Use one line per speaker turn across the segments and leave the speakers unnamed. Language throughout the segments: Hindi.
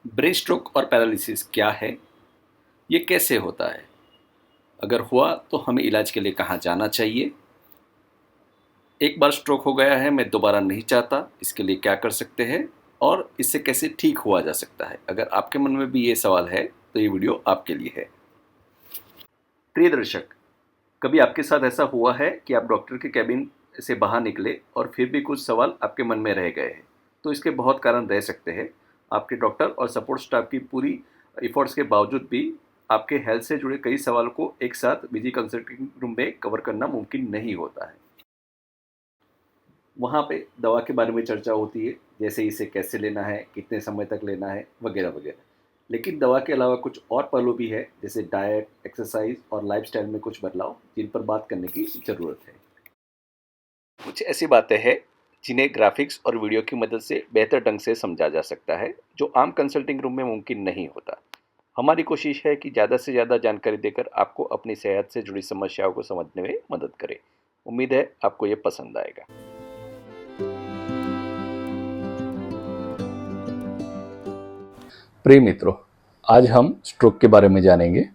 ब्रेन स्ट्रोक और पैरालिसिस क्या है? ये कैसे होता है? अगर हुआ तो हमें इलाज के लिए कहाँ जाना चाहिए? एक बार स्ट्रोक हो गया है, मैं दोबारा नहीं चाहता, इसके लिए क्या कर सकते हैं? और इससे कैसे ठीक हुआ जा सकता है? अगर आपके मन में भी ये सवाल है तो ये वीडियो आपके लिए है। प्रिय दर्शक, कभी आपके साथ ऐसा हुआ है कि आप डॉक्टर के कैबिन से बाहर निकले और फिर भी कुछ सवाल आपके मन में रह गए हैं? तो इसके बहुत कारण रह सकते हैं। आपके डॉक्टर और सपोर्ट स्टाफ की पूरी एफर्ट्स के बावजूद भी आपके हेल्थ से जुड़े कई सवालों को एक साथ बिजी कंसल्टिंग रूम में कवर करना मुमकिन नहीं होता है। वहाँ पे दवा के बारे में चर्चा होती है, जैसे इसे कैसे लेना है, कितने समय तक लेना है, वगैरह वगैरह। लेकिन दवा के अलावा कुछ और पहलू भी है, जैसे डाइट, एक्सरसाइज और लाइफस्टाइल में कुछ बदलाव, जिन पर बात करने की ज़रूरत है। कुछ ऐसी बातें हैं जिन्हें ग्राफिक्स और वीडियो की मदद से बेहतर ढंग से समझा जा सकता है, जो आम कंसल्टिंग रूम में मुमकिन नहीं होता। हमारी कोशिश है कि ज़्यादा से ज़्यादा जानकारी देकर आपको अपनी सेहत से जुड़ी समस्याओं को समझने में मदद करें। उम्मीद है आपको ये पसंद आएगा।
प्रिय मित्रों, आज हम स्ट्रोक के बारे में जानेंगे।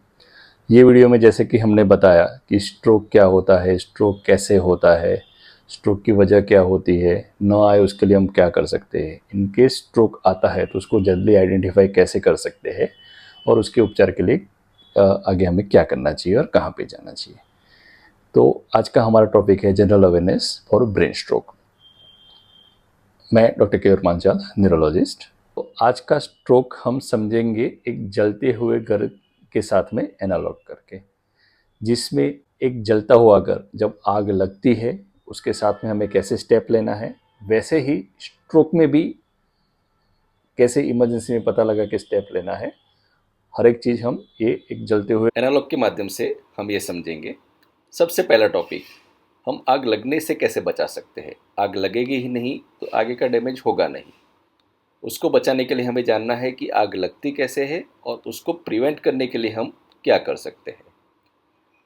ये वीडियो में जैसे कि हमने बताया कि स्ट्रोक क्या होता है, स्ट्रोक कैसे होता है, स्ट्रोक की वजह क्या होती है, न आए उसके लिए हम क्या कर सकते हैं, इनकेस स्ट्रोक आता है तो उसको जल्दी आइडेंटिफाई कैसे कर सकते हैं और उसके उपचार के लिए आगे हमें क्या करना चाहिए और कहाँ पे जाना चाहिए। तो आज का हमारा टॉपिक है general awareness for brain stroke. मैं डॉक्टर केयूर मांचाल, न्यूरोलॉजिस्ट। तो आज का स्ट्रोक हम समझेंगे एक जलते हुए घर के साथ में एनालॉग करके, जिसमें एक जलता हुआ घर जब आग लगती है उसके साथ में हमें कैसे स्टेप लेना है, वैसे ही स्ट्रोक में भी कैसे इमरजेंसी में पता लगा कि स्टेप लेना है। हर एक चीज़ हम ये एक जलते हुए
एनालॉग के माध्यम से हम ये समझेंगे। सबसे पहला टॉपिक, हम आग लगने से कैसे बचा सकते हैं। आग लगेगी ही नहीं तो आगे का डैमेज होगा नहीं। उसको बचाने के लिए हमें जानना है कि आग लगती कैसे है और उसको प्रिवेंट करने के लिए हम क्या कर सकते हैं।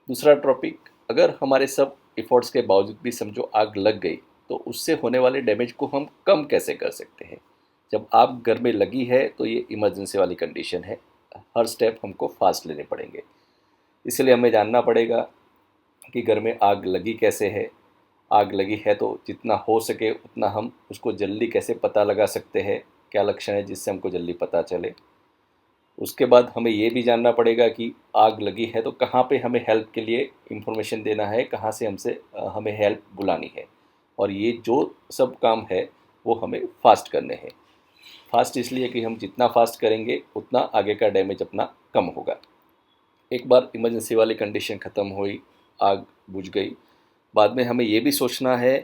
दूसरा टॉपिक, अगर हमारे सब एफर्ट्स के बावजूद भी समझो आग लग गई तो उससे होने वाले डैमेज को हम कम कैसे कर सकते हैं। जब आग घर में लगी है तो ये इमरजेंसी वाली कंडीशन है, हर स्टेप हमको फास्ट लेने पड़ेंगे। इसलिए हमें जानना पड़ेगा कि घर में आग लगी कैसे है। आग लगी है तो जितना हो सके उतना हम उसको जल्दी कैसे पता लगा सकते हैं, क्या लक्षण है जिससे हमको जल्दी पता चले। उसके बाद हमें ये भी जानना पड़ेगा कि आग लगी है तो कहाँ पे हमें हेल्प के लिए इंफॉर्मेशन देना है, कहाँ से हमें हेल्प बुलानी है। और ये जो सब काम है वो हमें फास्ट करने हैं। फास्ट इसलिए कि हम जितना फास्ट करेंगे उतना आगे का डैमेज अपना कम होगा। एक बार इमरजेंसी वाली कंडीशन ख़त्म हुई, आग बुझ गई, बाद में हमें ये भी सोचना है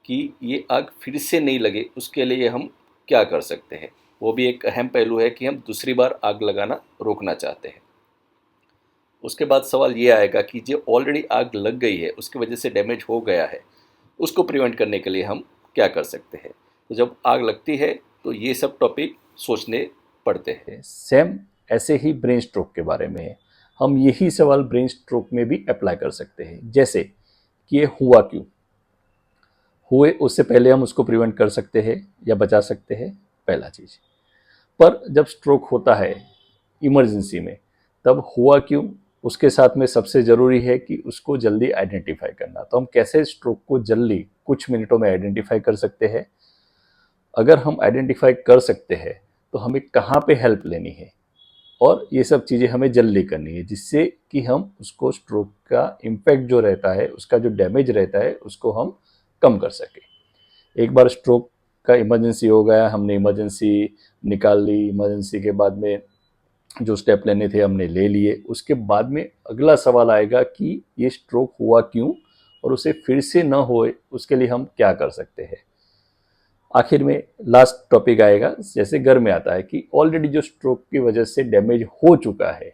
कि ये आग फिर से नहीं लगे उसके लिए हम क्या कर सकते हैं। वो भी एक अहम पहलू है कि हम दूसरी बार आग लगाना रोकना चाहते हैं। उसके बाद सवाल ये आएगा कि जो ऑलरेडी आग लग गई है उसकी वजह से डैमेज हो गया है, उसको प्रिवेंट करने के लिए हम क्या कर सकते हैं। तो जब आग लगती है तो ये सब टॉपिक सोचने पड़ते हैं।
सेम ऐसे ही ब्रेन स्ट्रोक के बारे में है। हम यही सवाल ब्रेन स्ट्रोक में भी अप्लाई कर सकते हैं, जैसे कि ये हुआ क्यों, हुए उससे पहले हम उसको प्रिवेंट कर सकते हैं या बचा सकते हैं, पहला चीज़। पर जब स्ट्रोक होता है इमरजेंसी में, तब हुआ क्यों उसके साथ में सबसे ज़रूरी है कि उसको जल्दी आइडेंटिफाई करना। तो हम कैसे स्ट्रोक को जल्दी कुछ मिनटों में आइडेंटिफाई कर सकते हैं। अगर हम आइडेंटिफाई कर सकते हैं तो हमें कहाँ पे हेल्प लेनी है और ये सब चीज़ें हमें जल्दी करनी है, जिससे कि हम उसको स्ट्रोक का इम्पैक्ट जो रहता है, उसका जो डैमेज रहता है, उसको हम कम कर सकें। एक बार स्ट्रोक का इमरजेंसी हो गया, हमने इमरजेंसी निकाल ली, इमरजेंसी के बाद में जो स्टेप लेने थे हमने ले लिए। उसके बाद में अगला सवाल आएगा कि ये स्ट्रोक हुआ क्यों और उसे फिर से न होए उसके लिए हम क्या कर सकते हैं। आखिर में लास्ट टॉपिक आएगा, जैसे घर में आता है कि ऑलरेडी जो स्ट्रोक की वजह से डैमेज हो चुका है,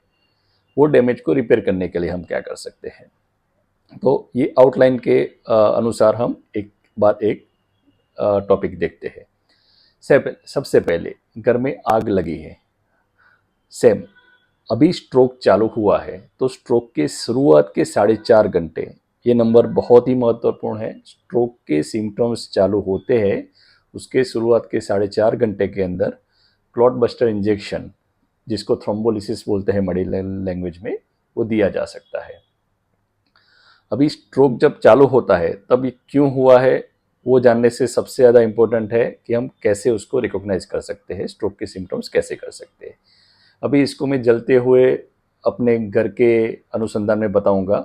वो डैमेज को रिपेयर करने के लिए हम क्या कर सकते हैं। तो ये आउटलाइन के अनुसार हम एक बात एक टॉपिक देखते हैं। सबसे पहले घर में आग लगी है। सेम अभी स्ट्रोक चालू हुआ है तो स्ट्रोक के शुरुआत के 4.5 घंटे, ये नंबर बहुत ही महत्वपूर्ण है। स्ट्रोक के सिम्टम्स चालू होते हैं उसके शुरुआत के 4.5 घंटे के अंदर क्लॉट बस्टर इंजेक्शन, जिसको थ्रोम्बोलिसिस बोलते हैं मेडिकल लैंग्वेज में, वो दिया जा सकता है। अभी स्ट्रोक जब चालू होता है तब ये क्यों हुआ है वो जानने से सबसे ज़्यादा इम्पोर्टेंट है कि हम कैसे उसको रिकॉग्नाइज कर सकते हैं, स्ट्रोक के सिम्टम्स कैसे कर सकते हैं। अभी इसको मैं जलते हुए अपने घर के अनुसंधान में बताऊंगा।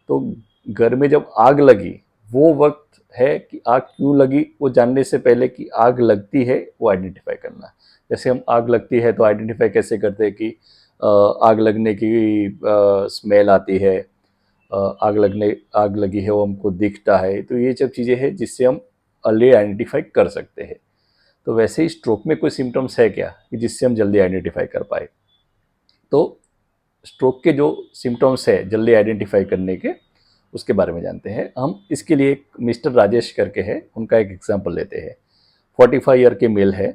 तो घर में जब आग लगी, वो वक्त है कि आग क्यों लगी वो जानने से पहले कि आग लगती है वो आइडेंटिफाई करना। जैसे हम आग लगती है तो आइडेंटिफाई कैसे करते हैं कि आग लगने की स्मेल आती है, आग लगी है वो हमको दिखता है। तो ये सब चीज़ें हैं जिससे हम अर्ली आइडेंटिफाई कर सकते हैं। तो वैसे ही स्ट्रोक में कोई सिम्टम्स है क्या कि जिससे हम जल्दी आइडेंटिफाई कर पाए? तो स्ट्रोक के जो सिम्टम्स है जल्दी आइडेंटिफाई करने के, उसके बारे में जानते हैं हम। इसके लिए एक मिस्टर राजेश करके है, उनका एक एग्जांपल लेते हैं। 45 ईयर के मेल है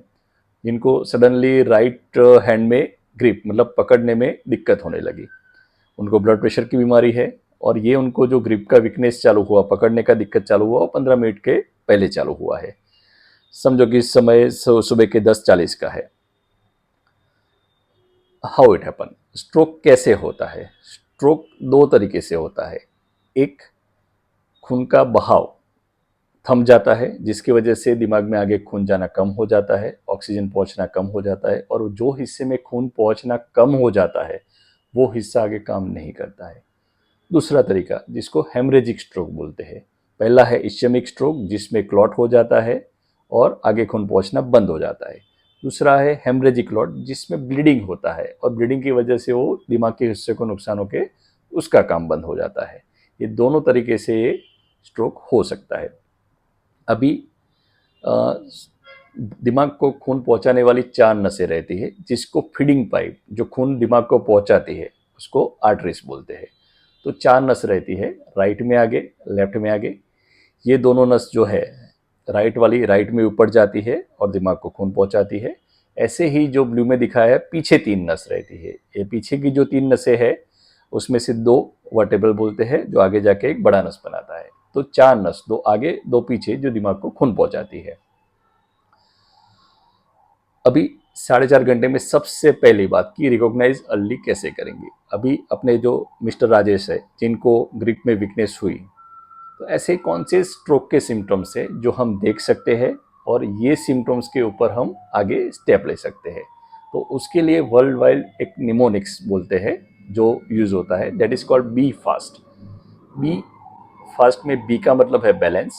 जिनको सडनली राइट हैंड में ग्रिप मतलब पकड़ने में दिक्कत होने लगी। उनको ब्लड प्रेशर की बीमारी है और ये उनको जो ग्रिप का वीकनेस चालू हुआ, पकड़ने का दिक्कत चालू हुआ, वो 15 मिनट के पहले चालू हुआ है। समझो कि इस समय सुबह के 10:40 का है। हाउ इट हैपन, स्ट्रोक कैसे होता है? स्ट्रोक दो तरीके से होता है। एक, खून का बहाव थम जाता है जिसकी वजह से दिमाग में आगे खून जाना कम हो जाता है, ऑक्सीजन पहुंचना कम हो जाता है, और जो हिस्से में खून पहुंचना कम हो जाता है वो हिस्सा आगे काम नहीं करता है। दूसरा तरीका जिसको हेमरेजिक स्ट्रोक बोलते हैं। पहला है इश्चेमिक स्ट्रोक जिसमें क्लॉट हो जाता है और आगे खून पहुंचना बंद हो जाता है। दूसरा है हेमरेजिक क्लॉट जिसमें ब्लीडिंग होता है और ब्लीडिंग की वजह से वो दिमाग के हिस्से को नुकसान होकर उसका काम बंद हो जाता है। ये दोनों तरीके से ये स्ट्रोक हो सकता है। अभी अ, दिमाग को खून पहुंचाने वाली 4 नसें रहती है जिसको फीडिंग पाइप, जो खून दिमाग को पहुंचाती है, उसको आर्टरीज बोलते हैं। तो 4 नस रहती है, राइट में आगे, लेफ्ट में आगे। ये दोनों नस जो है, राइट वाली राइट में ऊपर जाती है और दिमाग को खून पहुंचाती है। ऐसे ही जो ब्लू में दिखाया है पीछे 3 नस रहती है। ये पीछे की जो 3 नसें हैं उसमें से 2 वर्टेब्रल बोलते हैं जो आगे जाके एक बड़ा नस बनाता है। तो 4 नस, 2 आगे 2 पीछे, जो दिमाग को खून पहुंचाती है। अभी 4.5 घंटे में सबसे पहली बात कि रिकॉग्नाइज अर्ली कैसे करेंगे। अभी अपने जो मिस्टर राजेश है जिनको ग्रिप में वीकनेस हुई, तो ऐसे कौन से स्ट्रोक के सिम्टम्स है जो हम देख सकते हैं और ये सिम्टम्स के ऊपर हम आगे स्टेप ले सकते हैं। तो उसके लिए वर्ल्ड वाइड एक निमोनिक्स बोलते हैं जो यूज़ होता है, that is called BE fast. BE FAST में बी का मतलब है बैलेंस,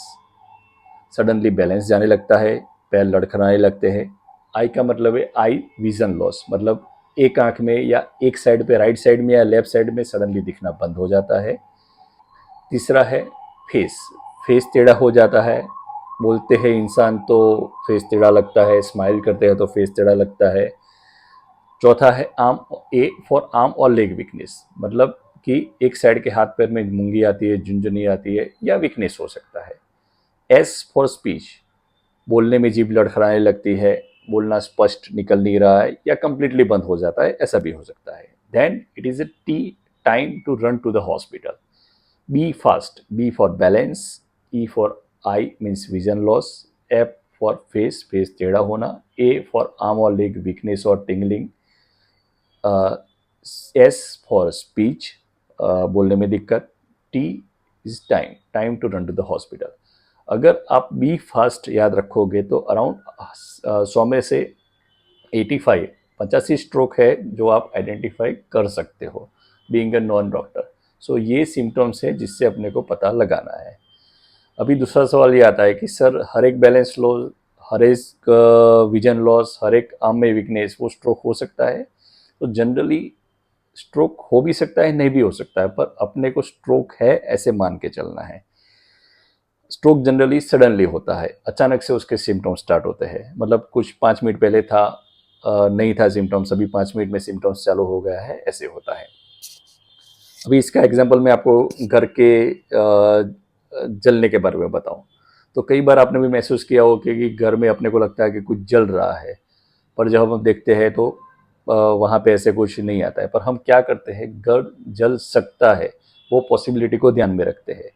सडनली बैलेंस जाने लगता है, पैर लड़खड़ाने लगते हैं। आई का मतलब है आई विजन लॉस, मतलब एक आंख में या एक साइड पे, राइट साइड में या लेफ्ट साइड में सडनली दिखना बंद हो जाता है। तीसरा है फेस, फेस टेढ़ा हो जाता है। बोलते हैं इंसान तो फेस टेढ़ा लगता है, स्माइल करते हैं तो फेस टेढ़ा लगता है। चौथा है आर्म, ए फॉर आर्म और लेग वीकनेस, मतलब कि एक साइड के हाथ पैर में मूंगी आती है, झुंझुनी आती है या वीकनेस हो सकता है। एस फॉर स्पीच, बोलने में जीभ लड़खड़ाने लगती है, बोलना स्पष्ट निकल नहीं रहा है या कंप्लीटली बंद हो जाता है, ऐसा भी हो सकता है। Then it is a T time to run to the hospital. B fast, B for balance, E for eye means vision loss, F for face, face टेढ़ा होना, ए फॉर आर्म और लेग वीकनेस और टिंगलिंग, एस फॉर स्पीच, बोलने में दिक्कत, T is time, time to run to the hospital. अगर आप बी फास्ट याद रखोगे तो अराउंड 100 में से 85, 85 स्ट्रोक है जो आप आइडेंटिफाई कर सकते हो बीइंग अ नॉन डॉक्टर। सो ये सिम्टम्स है जिससे अपने को पता लगाना है। अभी दूसरा सवाल ये आता है कि सर हर एक बैलेंस लॉस, हर एक विजन लॉस, हर एक आर्म में वीकनेस वो स्ट्रोक हो सकता है? तो जनरली स्ट्रोक हो भी सकता है, नहीं भी हो सकता है, पर अपने को स्ट्रोक है ऐसे मान के चलना है। स्ट्रोक जनरली सडनली होता है, अचानक से उसके सिम्टम्स स्टार्ट होते हैं, मतलब कुछ 5 मिनट पहले था नहीं था सिम्टम्स, अभी 5 मिनट में सिम्टम्स चालू हो गया है, ऐसे होता है। अभी इसका एग्जांपल मैं आपको घर के जलने के बारे में बताऊं। तो कई बार आपने भी महसूस किया हो कि घर में अपने को लगता है कि कुछ जल रहा है, पर जब हम देखते हैं तो वहाँ पे ऐसे कुछ नहीं आता है। पर हम क्या करते हैं, घर जल सकता है वो पॉसिबिलिटी को ध्यान में रखते हैं,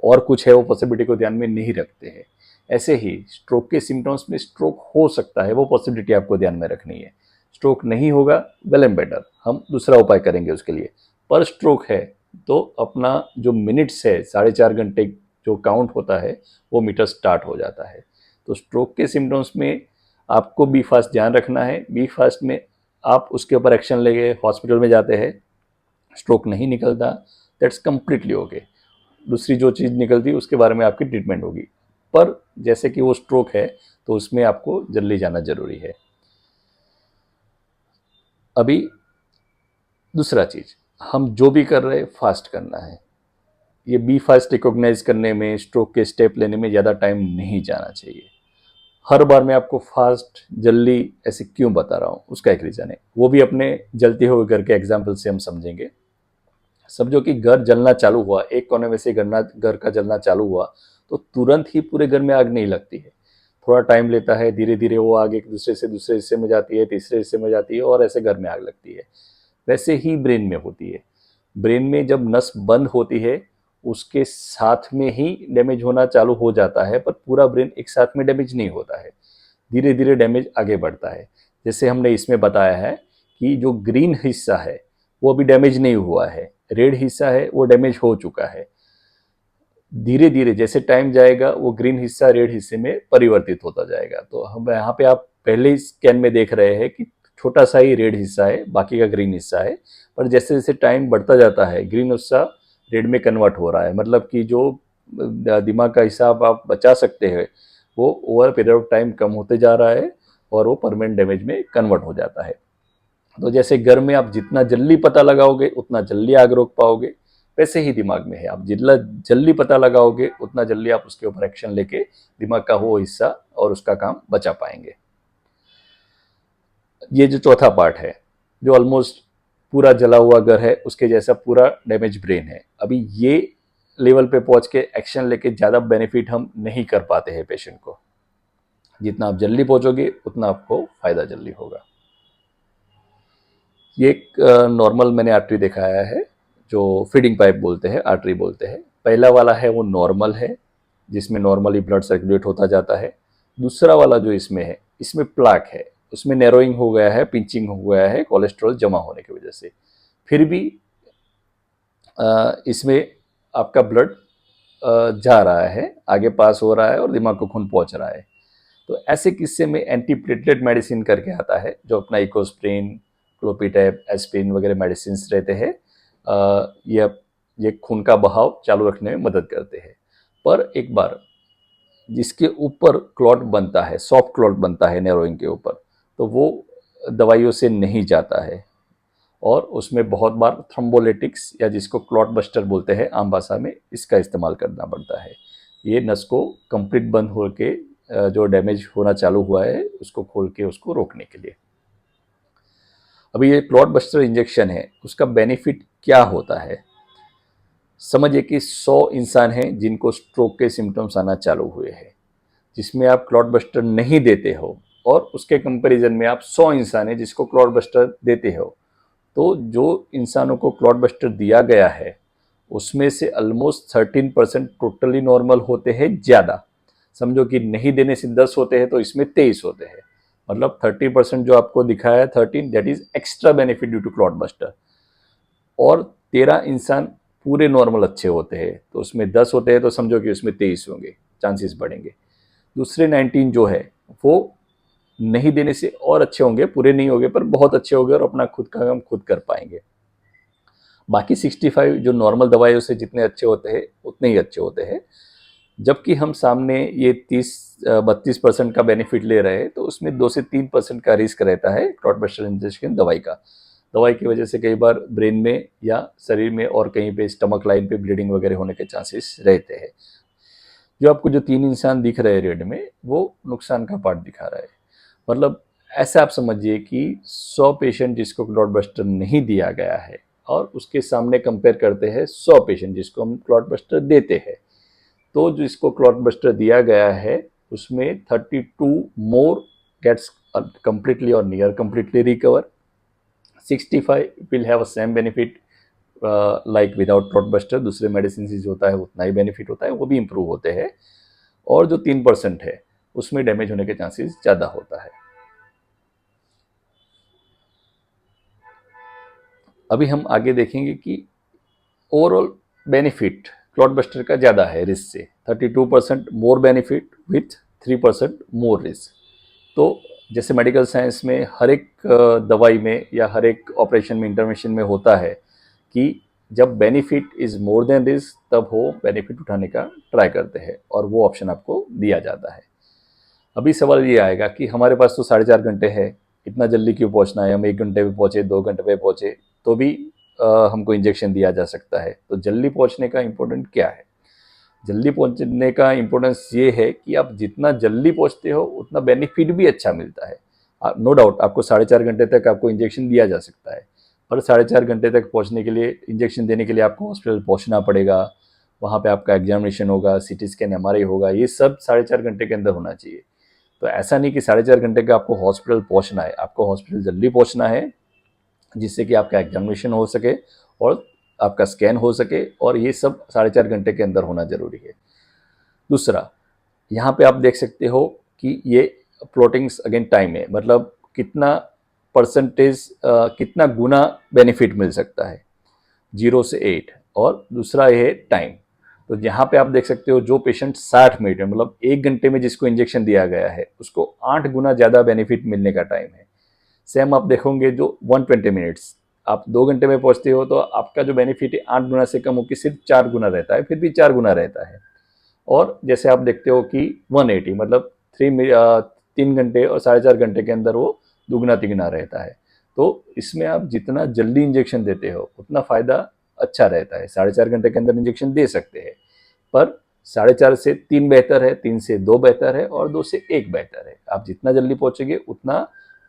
और कुछ है वो पॉसिबिलिटी को ध्यान में नहीं रखते हैं। ऐसे ही स्ट्रोक के सिम्टम्स में स्ट्रोक हो सकता है, वो पॉसिबिलिटी आपको ध्यान में रखनी है। स्ट्रोक नहीं होगा, वेल एंड बेटर, हम दूसरा उपाय करेंगे उसके लिए। पर स्ट्रोक है तो अपना जो मिनट्स है 4.5 घंटे जो काउंट होता है वो मीटर स्टार्ट हो जाता है। तो स्ट्रोक के सिम्टम्स में आपको बी फास्ट ध्यान रखना है। बी फास्ट में आप उसके ऊपर एक्शन लेके हॉस्पिटल में जाते हैं, स्ट्रोक नहीं निकलता, दैट्स कम्प्लीटली ओके। दूसरी जो चीज़ निकलती है उसके बारे में आपकी ट्रीटमेंट होगी। पर जैसे कि वो स्ट्रोक है तो उसमें आपको जल्दी जाना जरूरी है। अभी दूसरा चीज़, हम जो भी कर रहे हैं फास्ट करना है। ये बी फास्ट रिकॉग्नाइज करने में, स्ट्रोक के स्टेप लेने में ज़्यादा टाइम नहीं जाना चाहिए। हर बार मैं आपको फास्ट जल्दी ऐसे क्यों बता रहा हूँ, उसका एक रीज़न है, वो भी अपने जलते हुए घर के एग्जाम्पल से हम समझेंगे। समझो कि घर जलना चालू हुआ, एक कोने में से घर का जलना चालू हुआ तो तुरंत ही पूरे घर में आग नहीं लगती है, थोड़ा टाइम लेता है, धीरे धीरे वो आग एक दूसरे से दूसरे हिस्से में जाती है, तीसरे हिस्से में जाती है और ऐसे घर में आग लगती है। वैसे ही ब्रेन में होती है। ब्रेन में जब नस बंद होती है उसके साथ में ही डैमेज होना चालू हो जाता है, पर पूरा ब्रेन एक साथ में डैमेज नहीं होता है, धीरे धीरे डैमेज आगे बढ़ता है। जैसे हमने इसमें बताया है कि जो ग्रीन हिस्सा है वो अभी डैमेज नहीं हुआ है, रेड हिस्सा है वो डैमेज हो चुका है। धीरे धीरे जैसे टाइम जाएगा वो ग्रीन हिस्सा रेड हिस्से में परिवर्तित होता जाएगा। तो हम यहाँ पे आप पहले स्कैन में देख रहे हैं कि छोटा सा ही रेड हिस्सा है, बाकी का ग्रीन हिस्सा है, पर जैसे जैसे टाइम बढ़ता जाता है ग्रीन हिस्सा रेड में कन्वर्ट हो रहा है। मतलब कि जो दिमाग का हिस्सा आप बचा सकते हैं वो ओवर पीरियड ऑफ टाइम कम होते जा रहा है और वो परमानेंट डैमेज में कन्वर्ट हो जाता है। तो जैसे घर में आप जितना जल्दी पता लगाओगे उतना जल्दी आग रोक पाओगे, वैसे ही दिमाग में है, आप जितना जल्दी पता लगाओगे उतना जल्दी आप उसके ऊपर एक्शन लेके दिमाग का वो हिस्सा और उसका काम बचा पाएंगे। ये जो चौथा पार्ट है जो ऑलमोस्ट पूरा जला हुआ घर है उसके जैसा पूरा डैमेज ब्रेन है। अभी ये लेवल पे पहुंच के एक्शन लेके ज़्यादा बेनिफिट हम नहीं कर पाते हैं पेशेंट को। जितना आप जल्दी पहुंचोगे उतना आपको फायदा जल्दी होगा। ये एक नॉर्मल मैंने आर्टरी दिखाया है जो फीडिंग पाइप बोलते हैं, आर्टरी बोलते हैं। पहला वाला है वो नॉर्मल है जिसमें नॉर्मली ब्लड सर्कुलेट होता जाता है। दूसरा वाला जो इसमें है इसमें प्लाक है, उसमें नैरोइंग हो गया है, पिंचिंग हो गया है कोलेस्ट्रॉल जमा होने की वजह से। फिर भी इसमें आपका ब्लड जा रहा है, आगे पास हो रहा है और दिमाग को खून पहुंच रहा है। तो ऐसे किस्से में एंटी प्लेटलेट मेडिसिन करके आता है जो अपना इकोस्प्रिन, क्लोपिटैब, एस्पिरिन वगैरह मेडिसिन रहते हैं। ये खून का बहाव चालू रखने में मदद करते हैं। पर एक बार जिसके ऊपर क्लॉट बनता है, सॉफ्ट क्लॉट बनता है नैरोइंग के ऊपर, तो वो दवाइयों से नहीं जाता है और उसमें बहुत बार थ्रोम्बोलिटिक्स या जिसको क्लॉट बस्टर बोलते हैं आम भाषा में, इसका इस्तेमाल करना पड़ता है। ये नस को कंप्लीट बंद हो के जो डैमेज होना चालू हुआ है उसको खोल के उसको रोकने के लिए। अभी ये क्लॉट बस्टर इंजेक्शन है, उसका बेनिफिट क्या होता है? समझिए कि 100 इंसान हैं जिनको स्ट्रोक के सिम्टम्स आना चालू हुए हैं, जिसमें आप क्लॉट बस्टर नहीं देते हो और उसके कंपैरिजन में आप 100 इंसान हैं जिसको क्लॉट बस्टर देते हो। तो जो इंसानों को क्लॉट बस्टर दिया गया है उसमें से ऑलमोस्ट 13% टोटली नॉर्मल होते हैं ज़्यादा। समझो कि नहीं देने से 10 होते हैं तो इसमें 23 होते हैं। मतलब 30% जो आपको दिखाया है 13, that is extra benefit due to clot buster. और 13 इंसान पूरे नॉर्मल अच्छे होते हैं तो उसमें 10 होते हैं तो समझो कि उसमें 23 होंगे, चांसेस बढ़ेंगे। दूसरे 19 जो है वो नहीं देने से और अच्छे होंगे, पूरे नहीं होंगे पर बहुत अच्छे होंगे और अपना खुद का काम खुद कर पाएंगे। बाकी 65 जो नॉर्मल दवाइयों से जितने अच्छे होते हैं उतने ही अच्छे होते हैं। जबकि हम सामने ये 32% का बेनिफिट ले रहे हैं तो उसमें 2 से 3% का रिस्क रहता है क्लॉट बस्टर इंजेक्शन दवाई का। दवाई की वजह से कई बार ब्रेन में या शरीर में और कहीं पे स्टमक लाइन पे ब्लीडिंग वगैरह होने के चांसेस रहते हैं। जो आपको जो 3 इंसान दिख रहे हैं रेड में वो नुकसान का पार्ट दिखा रहा है। मतलब ऐसा आप समझिए कि 100 पेशेंट जिसको क्लॉट बस्टर नहीं दिया गया है और उसके सामने कंपेयर करते हैं 100 पेशेंट जिसको हम क्लॉट बस्टर देते हैं। तो जिसको क्लॉट बस्टर दिया गया है उसमें 32 मोर gets completely or near completely recover. 65 will have a same benefit like without clot buster। दूसरे मेडिसिन से जो होता है उतना ही बेनिफिट होता है, वो भी इम्प्रूव होते हैं। और जो 3% है उसमें डैमेज होने के चांसेस ज़्यादा होता है। अभी हम आगे देखेंगे कि ओवरऑल बेनिफिट क्लॉट बस्टर का ज़्यादा है रिस्क से, 32% मोर बेनिफिट विथ 3% मोर रिस्क। तो जैसे मेडिकल साइंस में हर एक दवाई में या हर एक ऑपरेशन में, इंटरवेंशन में होता है कि जब benefit is more than risk तब वो बेनिफिट उठाने का ट्राई करते हैं और वो ऑप्शन आपको दिया जाता है। अभी सवाल ये आएगा कि हमारे पास तो 4.5 घंटे है, इतना जल्दी क्यों पहुंचना है, हम 1 घंटे में पहुंचे, 2 घंटे में पहुंचे तो भी हमको इंजेक्शन दिया जा सकता है। तो जल्दी पहुंचने का इम्पोर्टेंट क्या है? जल्दी पहुंचने का इम्पोर्टेंस ये है कि आप जितना जल्दी पहुंचते हो उतना बेनिफिट भी अच्छा मिलता है। नो डाउट आपको 4.5 घंटे तक आपको इंजेक्शन दिया जा सकता है, पर 4.5 घंटे तक पहुंचने के लिए, इंजेक्शन देने के लिए आपको हॉस्पिटल पहुंचना पड़ेगा, वहाँ पे आपका एग्जामिनेशन होगा, सीटी स्कैन, एमआरआई होगा, ये सब 4.5 घंटे के अंदर होना चाहिए। तो ऐसा नहीं कि 4.5 घंटे का आपको हॉस्पिटल पहुंचना है, आपको हॉस्पिटल जल्दी पहुंचना है जिससे कि आपका एग्जामिनेशन हो सके और आपका स्कैन हो सके, और ये सब 4.5 घंटे के अंदर होना जरूरी है। दूसरा, यहाँ पे आप देख सकते हो कि ये प्लॉटिंग्स अगेन टाइम है, मतलब कितना परसेंटेज, कितना गुना बेनिफिट मिल सकता है, 0 से 8, और दूसरा ये है टाइम। तो यहाँ पे आप देख सकते हो जो पेशेंट 60 मिनट में, मतलब 1 घंटे में जिसको इंजेक्शन दिया गया है उसको 8 गुना ज़्यादा बेनिफिट मिलने का टाइम है। सेम आप देखोगे जो 120 मिनट्स, आप 2 घंटे में पहुंचते हो तो आपका जो बेनिफिट है 8 गुना से कम होकर सिर्फ 4 गुना रहता है, फिर भी 4 गुना रहता है। और जैसे आप देखते हो कि 180, मतलब 3 घंटे और 4.5 घंटे के अंदर वो दुगना तिगुना रहता है। तो इसमें आप जितना जल्दी इंजेक्शन देते हो उतना फ़ायदा अच्छा रहता है। 4.5 घंटे के अंदर इंजेक्शन दे सकते हैं, पर 4.5 से 3 बेहतर है, 3 से 2 बेहतर है, और 2 से 1 बेहतर है। आप जितना जल्दी पहुंचेंगे उतना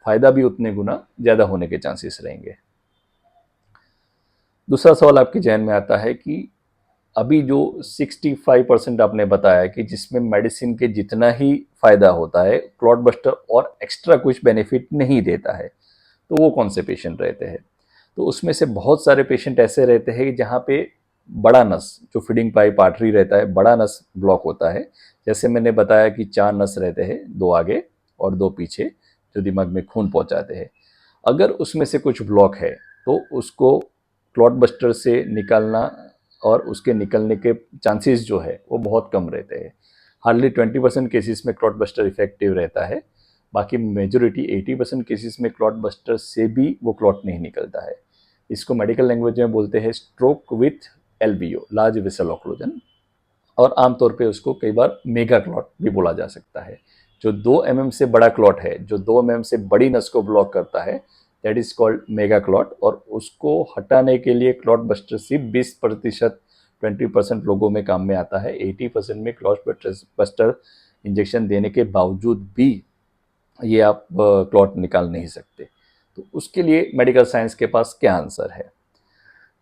फ़ायदा भी उतने गुना ज़्यादा होने के चांसेस रहेंगे। दूसरा सवाल आपके जहन में आता है कि अभी जो 65% आपने बताया कि जिसमें मेडिसिन के जितना ही फ़ायदा होता है, क्लॉट बस्टर और एक्स्ट्रा कुछ बेनिफिट नहीं देता है, तो वो कौन से पेशेंट रहते हैं? तो उसमें से बहुत सारे पेशेंट ऐसे रहते हैं जहाँ पे बड़ा नस, जो फीडिंग पाइप आर्टरी रहता है, बड़ा नस ब्लॉक होता है। जैसे मैंने बताया कि 4 नस रहते हैं, 2 आगे और 2 पीछे, जो दिमाग में खून पहुंचाते हैं। अगर उसमें से कुछ ब्लॉक है तो उसको क्लॉट बस्टर से निकालना, और उसके निकलने के चांसेस जो है वो बहुत कम रहते हैं। हार्डली 20% केसेस में क्लॉट बस्टर इफेक्टिव रहता है, बाकी मेजोरिटी 80% केसेस में क्लॉट बस्टर से भी वो क्लॉट नहीं निकलता है। इसको मेडिकल लैंग्वेज में बोलते हैं stroke with LVO, large vessel occlusion, और आमतौर पे उसको कई बार मेगा क्लॉट भी बोला जा सकता है। जो 2 mm से बड़ा क्लॉट है, जो 2 mm से बड़ी नस को ब्लॉक करता है, that is called mega clot, और उसको हटाने के लिए क्लॉट बस्टर सिर्फ 20%, 20% लोगों में काम में आता है। 80% में क्लॉट बस्टर इंजेक्शन देने के बावजूद भी ये आप क्लॉट निकाल नहीं सकते। तो उसके लिए मेडिकल साइंस के पास क्या आंसर है?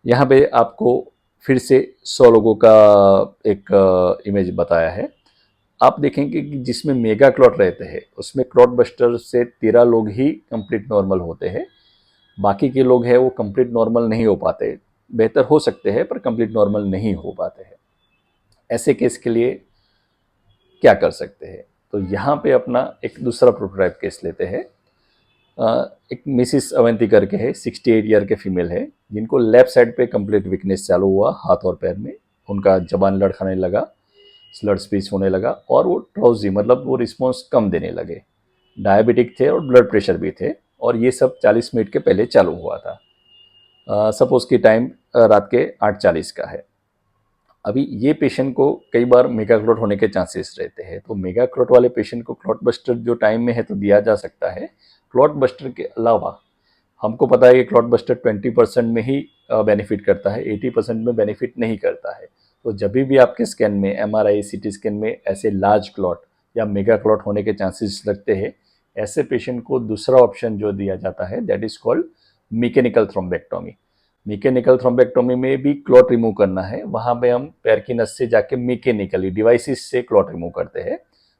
यहाँ पे आपको फिर से 100 लोगों का एक इमेज बताया है। आप देखेंगे कि जिसमें मेगा क्लॉट रहते हैं उसमें क्लॉट बस्टर से 13 लोग ही कंप्लीट नॉर्मल होते हैं, बाकी के लोग हैं वो कंप्लीट नॉर्मल नहीं हो पाते, बेहतर हो सकते हैं पर कंप्लीट नॉर्मल नहीं हो पाते हैं। ऐसे केस के लिए क्या कर सकते हैं? तो यहाँ पे अपना एक दूसरा प्रोटोटाइप केस लेते हैं। एक मिसिस अवंती करके है, 68 ईयर के फीमेल है, जिनको लेफ्ट साइड पे कंप्लीट वीकनेस चालू हुआ हाथ और पैर में, उनका जबान लड़खड़ाने लगा, स्लर स्पीच होने लगा, और वो ड्राउजी, मतलब वो रिस्पॉन्स कम देने लगे। डायबिटिक थे और ब्लड प्रेशर भी थे, और ये सब 40 मिनट के पहले चालू हुआ था। सपोज की टाइम रात के 8:40 का है। अभी ये पेशेंट को कई बार मेगा क्लॉट होने के चांसेस रहते हैं, तो मेगा क्लॉट वाले पेशेंट को क्लॉट बस्टर जो टाइम में है तो दिया जा सकता है। क्लॉट बस्टर के अलावा हमको पता है कि क्लॉट बस्टर 20% में ही बेनिफिट करता है, 80% में बेनिफिट नहीं करता है। तो जब भी आपके स्कैन में, एमआरआई, सीटी स्कैन में ऐसे लार्ज क्लॉट या मेगा क्लॉट होने के चांसेस लगते हैं, ऐसे पेशेंट को दूसरा ऑप्शन जो दिया जाता है that is called mechanical thrombectomy. Mechanical thrombectomy में भी क्लॉट रिमूव करना है, वहाँ पे हम पैर की नस से जाके मैकेनिकली डिवाइसेस से क्लॉट रिमूव करते हैं,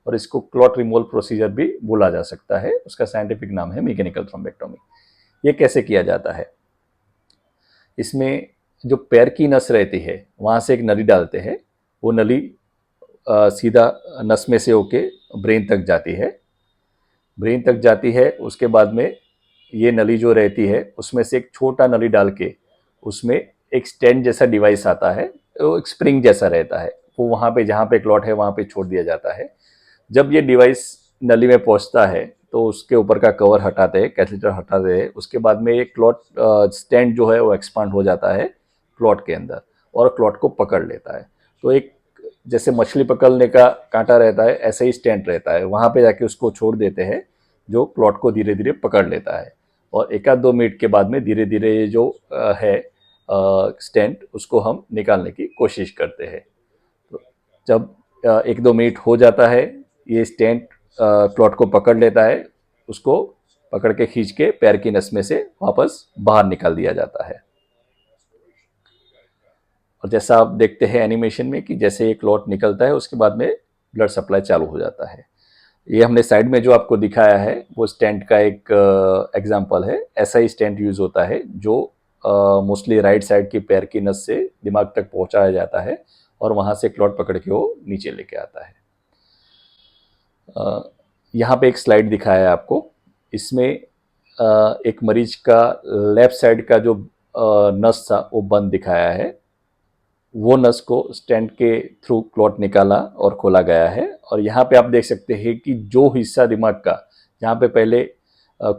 और इसको क्लॉट रिमूवल प्रोसीजर भी बोला जा सकता है। उसका साइंटिफिक नाम है मैकेनिकल थ्रोम्बेक्टोमी। ये कैसे किया जाता है? इसमें जो पैर की नस रहती है वहाँ से एक नली डालते हैं, वो नली सीधा नस में से होके ब्रेन तक जाती है। ब्रेन तक जाती है, उसके बाद में ये नली जो रहती है उसमें से एक छोटा नली डाल के उसमें एक स्टेंट जैसा डिवाइस आता है, वो एक स्प्रिंग जैसा रहता है, वो वहाँ पे जहाँ पे क्लॉट है वहाँ पे छोड़ दिया जाता है। जब ये डिवाइस नली में पहुँचता है तो उसके ऊपर का कवर हटाते हैं, कैथेटर हटाते हैं, उसके बाद में ये क्लॉट स्टेंट जो है वो एक्सपांड हो जाता है क्लॉट के अंदर और क्लॉट को पकड़ लेता है। तो एक जैसे मछली पकड़ने का कांटा रहता है ऐसे ही स्टेंट रहता है, वहाँ पे जाके उसको छोड़ देते हैं जो क्लॉट को धीरे धीरे पकड़ लेता है और एक आध 2 मिनट के बाद में धीरे धीरे ये जो है स्टेंट उसको हम निकालने की कोशिश करते हैं। तो जब 1-2 मिनट हो जाता है, ये स्टेंट क्लॉट को पकड़ लेता है, उसको पकड़ के खींच के पैर की नस में से वापस बाहर निकाल दिया जाता है। और जैसा आप देखते हैं एनिमेशन में कि जैसे ये क्लॉट निकलता है उसके बाद में ब्लड सप्लाई चालू हो जाता है। ये हमने साइड में जो आपको दिखाया है वो स्टेंट का एक एग्जांपल है। ऐसा ही स्टेंट यूज होता है जो मोस्टली राइट साइड की पैर की नस से दिमाग तक पहुंचाया जाता है और वहां से क्लॉट पकड़ के वो नीचे लेके आता है। यहाँ पे एक स्लाइड दिखाया है आपको, इसमें एक मरीज का लेफ्ट साइड का जो नस था वो बंद दिखाया है। वो नस को स्टेंट के थ्रू क्लॉट निकाला और खोला गया है और यहाँ पे आप देख सकते हैं कि जो हिस्सा दिमाग का जहाँ पे पहले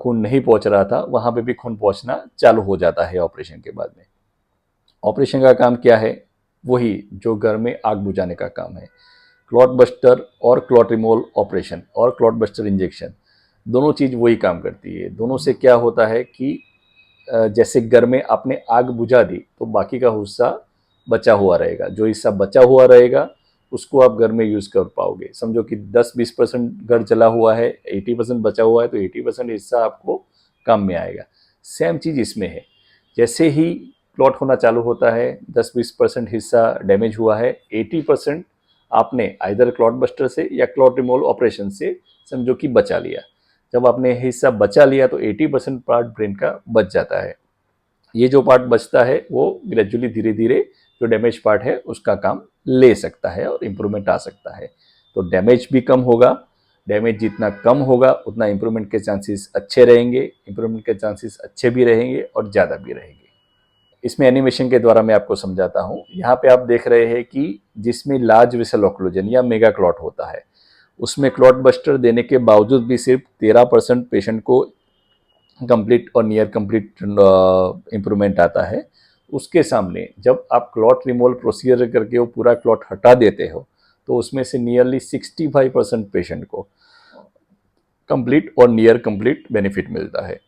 खून नहीं पहुँच रहा था वहाँ पे भी खून पहुँचना चालू हो जाता है ऑपरेशन के बाद में। ऑपरेशन का काम क्या है? वही जो घर में आग बुझाने का काम है। क्लॉट बस्टर और क्लॉट रिमूवल ऑपरेशन और क्लॉट बस्टर इंजेक्शन, दोनों चीज़ वही काम करती है। दोनों से क्या होता है कि जैसे घर में आपने आग बुझा दी तो बाकी का हिस्सा बचा हुआ रहेगा, जो हिस्सा बचा हुआ रहेगा उसको आप घर में यूज़ कर पाओगे। समझो कि 10-20% घर जला हुआ है, 80% बचा हुआ है तो 80% हिस्सा आपको काम में आएगा। सेम चीज़ इसमें है, जैसे ही क्लॉट होना चालू होता है 10-20% हिस्सा डैमेज हुआ है, 80% आपने आइदर क्लॉट बस्टर से या क्लॉट रिमूवल ऑपरेशन से समझो कि बचा लिया। जब आपने हिस्सा बचा लिया तो 80% पार्ट ब्रेन का बच जाता है। ये जो पार्ट बचता है वो ग्रेजुअली धीरे धीरे जो डैमेज पार्ट है उसका काम ले सकता है और इम्प्रूवमेंट आ सकता है। तो डैमेज भी कम होगा, डैमेज जितना कम होगा उतना इम्प्रूवमेंट के चांसेस अच्छे रहेंगे, इम्प्रूवमेंट के चांसेस अच्छे भी रहेंगे और ज़्यादा भी रहेंगे। इसमें एनिमेशन के द्वारा मैं आपको समझाता हूँ। यहाँ पे आप देख रहे हैं कि जिसमें लार्ज वेसल ऑक्लूजन या मेगा क्लॉट होता है उसमें क्लॉट बस्टर देने के बावजूद भी सिर्फ 13% पेशेंट को कंप्लीट और नियर कंप्लीट इम्प्रूवमेंट आता है। उसके सामने जब आप क्लॉट रिमूवल प्रोसीजर करके वो पूरा क्लॉट हटा देते हो तो उसमें से नियरली 65% पेशेंट को कंप्लीट और नियर कंप्लीट बेनिफिट मिलता है।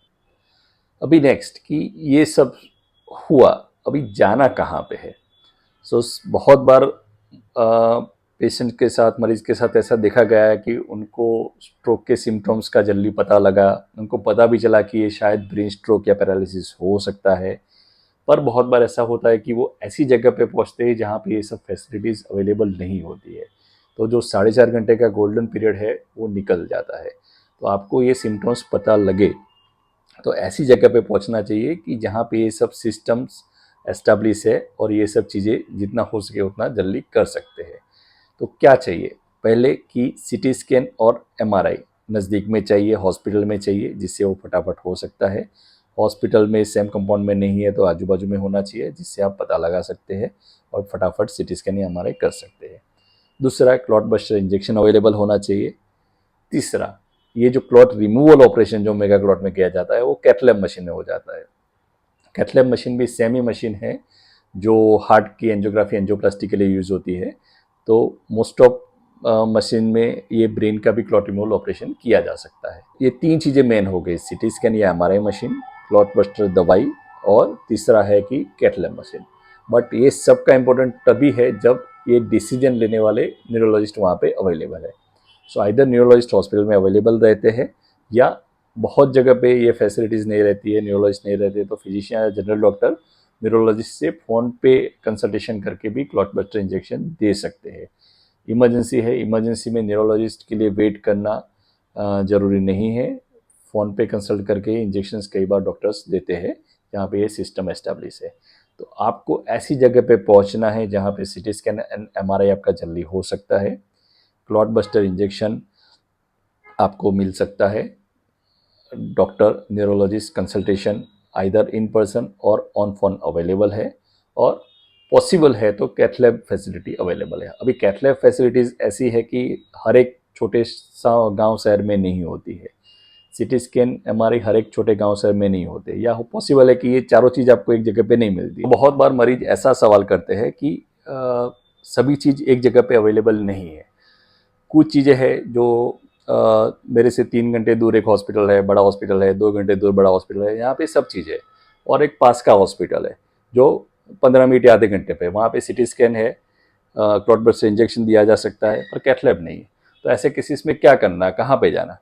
अभी नेक्स्ट कि ये सब हुआ, अभी जाना कहाँ पे है? बहुत बार पेशेंट के साथ, मरीज के साथ ऐसा देखा गया है कि उनको स्ट्रोक के सिम्टम्स का जल्दी पता लगा, उनको पता भी चला कि ये शायद ब्रेन स्ट्रोक या पैरालिसिस हो सकता है। पर बहुत बार ऐसा होता है कि वो ऐसी जगह पे पहुंचते हैं जहाँ पे ये सब फैसिलिटीज़ अवेलेबल नहीं होती है, तो जो 4.5 घंटे का गोल्डन पीरियड है वो निकल जाता है। तो आपको ये सिम्टम्स पता लगे तो ऐसी जगह पे पहुंचना चाहिए कि जहाँ पे ये सब सिस्टम्स एस्टेब्लिश है और ये सब चीज़ें जितना हो सके उतना जल्दी कर सकते हैं। तो क्या चाहिए? पहले कि सीटी स्कैन और एमआरआई नज़दीक में चाहिए, हॉस्पिटल में चाहिए, जिससे वो फटाफट हो सकता है। हॉस्पिटल में सेम कंपाउंड में नहीं है तो आजू बाजू में होना चाहिए, जिससे आप पता लगा सकते हैं और फटाफट सीटी स्कैन या एमआरआई कर सकते हैं। दूसरा, क्लॉट बस्टर इंजेक्शन अवेलेबल होना चाहिए। तीसरा, ये जो क्लॉट रिमूवल ऑपरेशन जो मेगा क्लॉट में किया जाता है वो कैथ लैब मशीन में हो जाता है। कैथ लैब मशीन भी सेम ही मशीन है जो हार्ट की एंजियोग्राफी एंजियोप्लास्टी के लिए यूज़ होती है। तो मोस्ट ऑफ मशीन में ये ब्रेन का भी क्लॉट रिमूवल ऑपरेशन किया जा सकता है। ये 3 चीज़ें मेन हो गई, सीटी स्कैन या एमआरआई मशीन, क्लॉट बस्टर दवाई और तीसरा है कि कैथ लैब मशीन। बट ये सब का इम्पोर्टेंट तभी है जब ये डिसीजन लेने वाले न्यूरोलॉजिस्ट वहाँ पे अवेलेबल है। सो आइदर न्यूरोलॉजिस्ट हॉस्पिटल में अवेलेबल रहते हैं या बहुत जगह पे ये फैसिलिटीज़ नहीं रहती है, न्यूरोलॉजिस्ट नहीं रहते, तो फिजिशियन या जनरल डॉक्टर न्यूरोलॉजिस्ट से फ़ोन पे कंसल्टेशन करके भी क्लॉट बस्टर इंजेक्शन दे सकते हैं। इमरजेंसी है, इमरजेंसी में न्यूरोलॉजिस्ट के लिए वेट करना ज़रूरी नहीं है। फ़ोन पे कंसल्ट करके इंजेक्शंस कई बार डॉक्टर्स देते हैं जहाँ पे ये सिस्टम एस्टेब्लिश है। तो आपको ऐसी जगह पे पहुंचना है जहां पे सीटी स्कैन एंड एमआरआई आपका जल्दी हो सकता है। क्लॉट बस्टर इंजेक्शन आपको मिल सकता है। Doctor neurologist consultation either in person और ऑन फोन अवेलेबल है, और पॉसिबल है तो कैथ लैब फैसिलिटी अवेलेबल है। अभी कैथ लैब फैसिलिटीज़ ऐसी है कि हर एक छोटे सा गांव शहर में नहीं होती है। सीटी स्कैन एमआरआई हर एक छोटे गांव शहर में नहीं होते, या पॉसिबल है कि ये चारों चीज़ आपको एक जगह पे नहीं मिलती। बहुत बार मरीज ऐसा सवाल करते हैं कि सभी चीज़ एक जगह पे अवेलेबल नहीं है। कुछ चीज़ें हैं जो मेरे से 3 घंटे दूर एक हॉस्पिटल है, बड़ा हॉस्पिटल है, 2 घंटे दूर बड़ा हॉस्पिटल है, यहाँ पे सब चीज़ है। और एक पास का हॉस्पिटल है जो 15 मिनट या आधे घंटे पे, वहाँ पे सिटी स्कैन है, क्लॉट बस्टर से इंजेक्शन दिया जा सकता है, पर कैथ लैब नहीं है। तो ऐसे केसेस में क्या करना है, कहाँ पे जाना?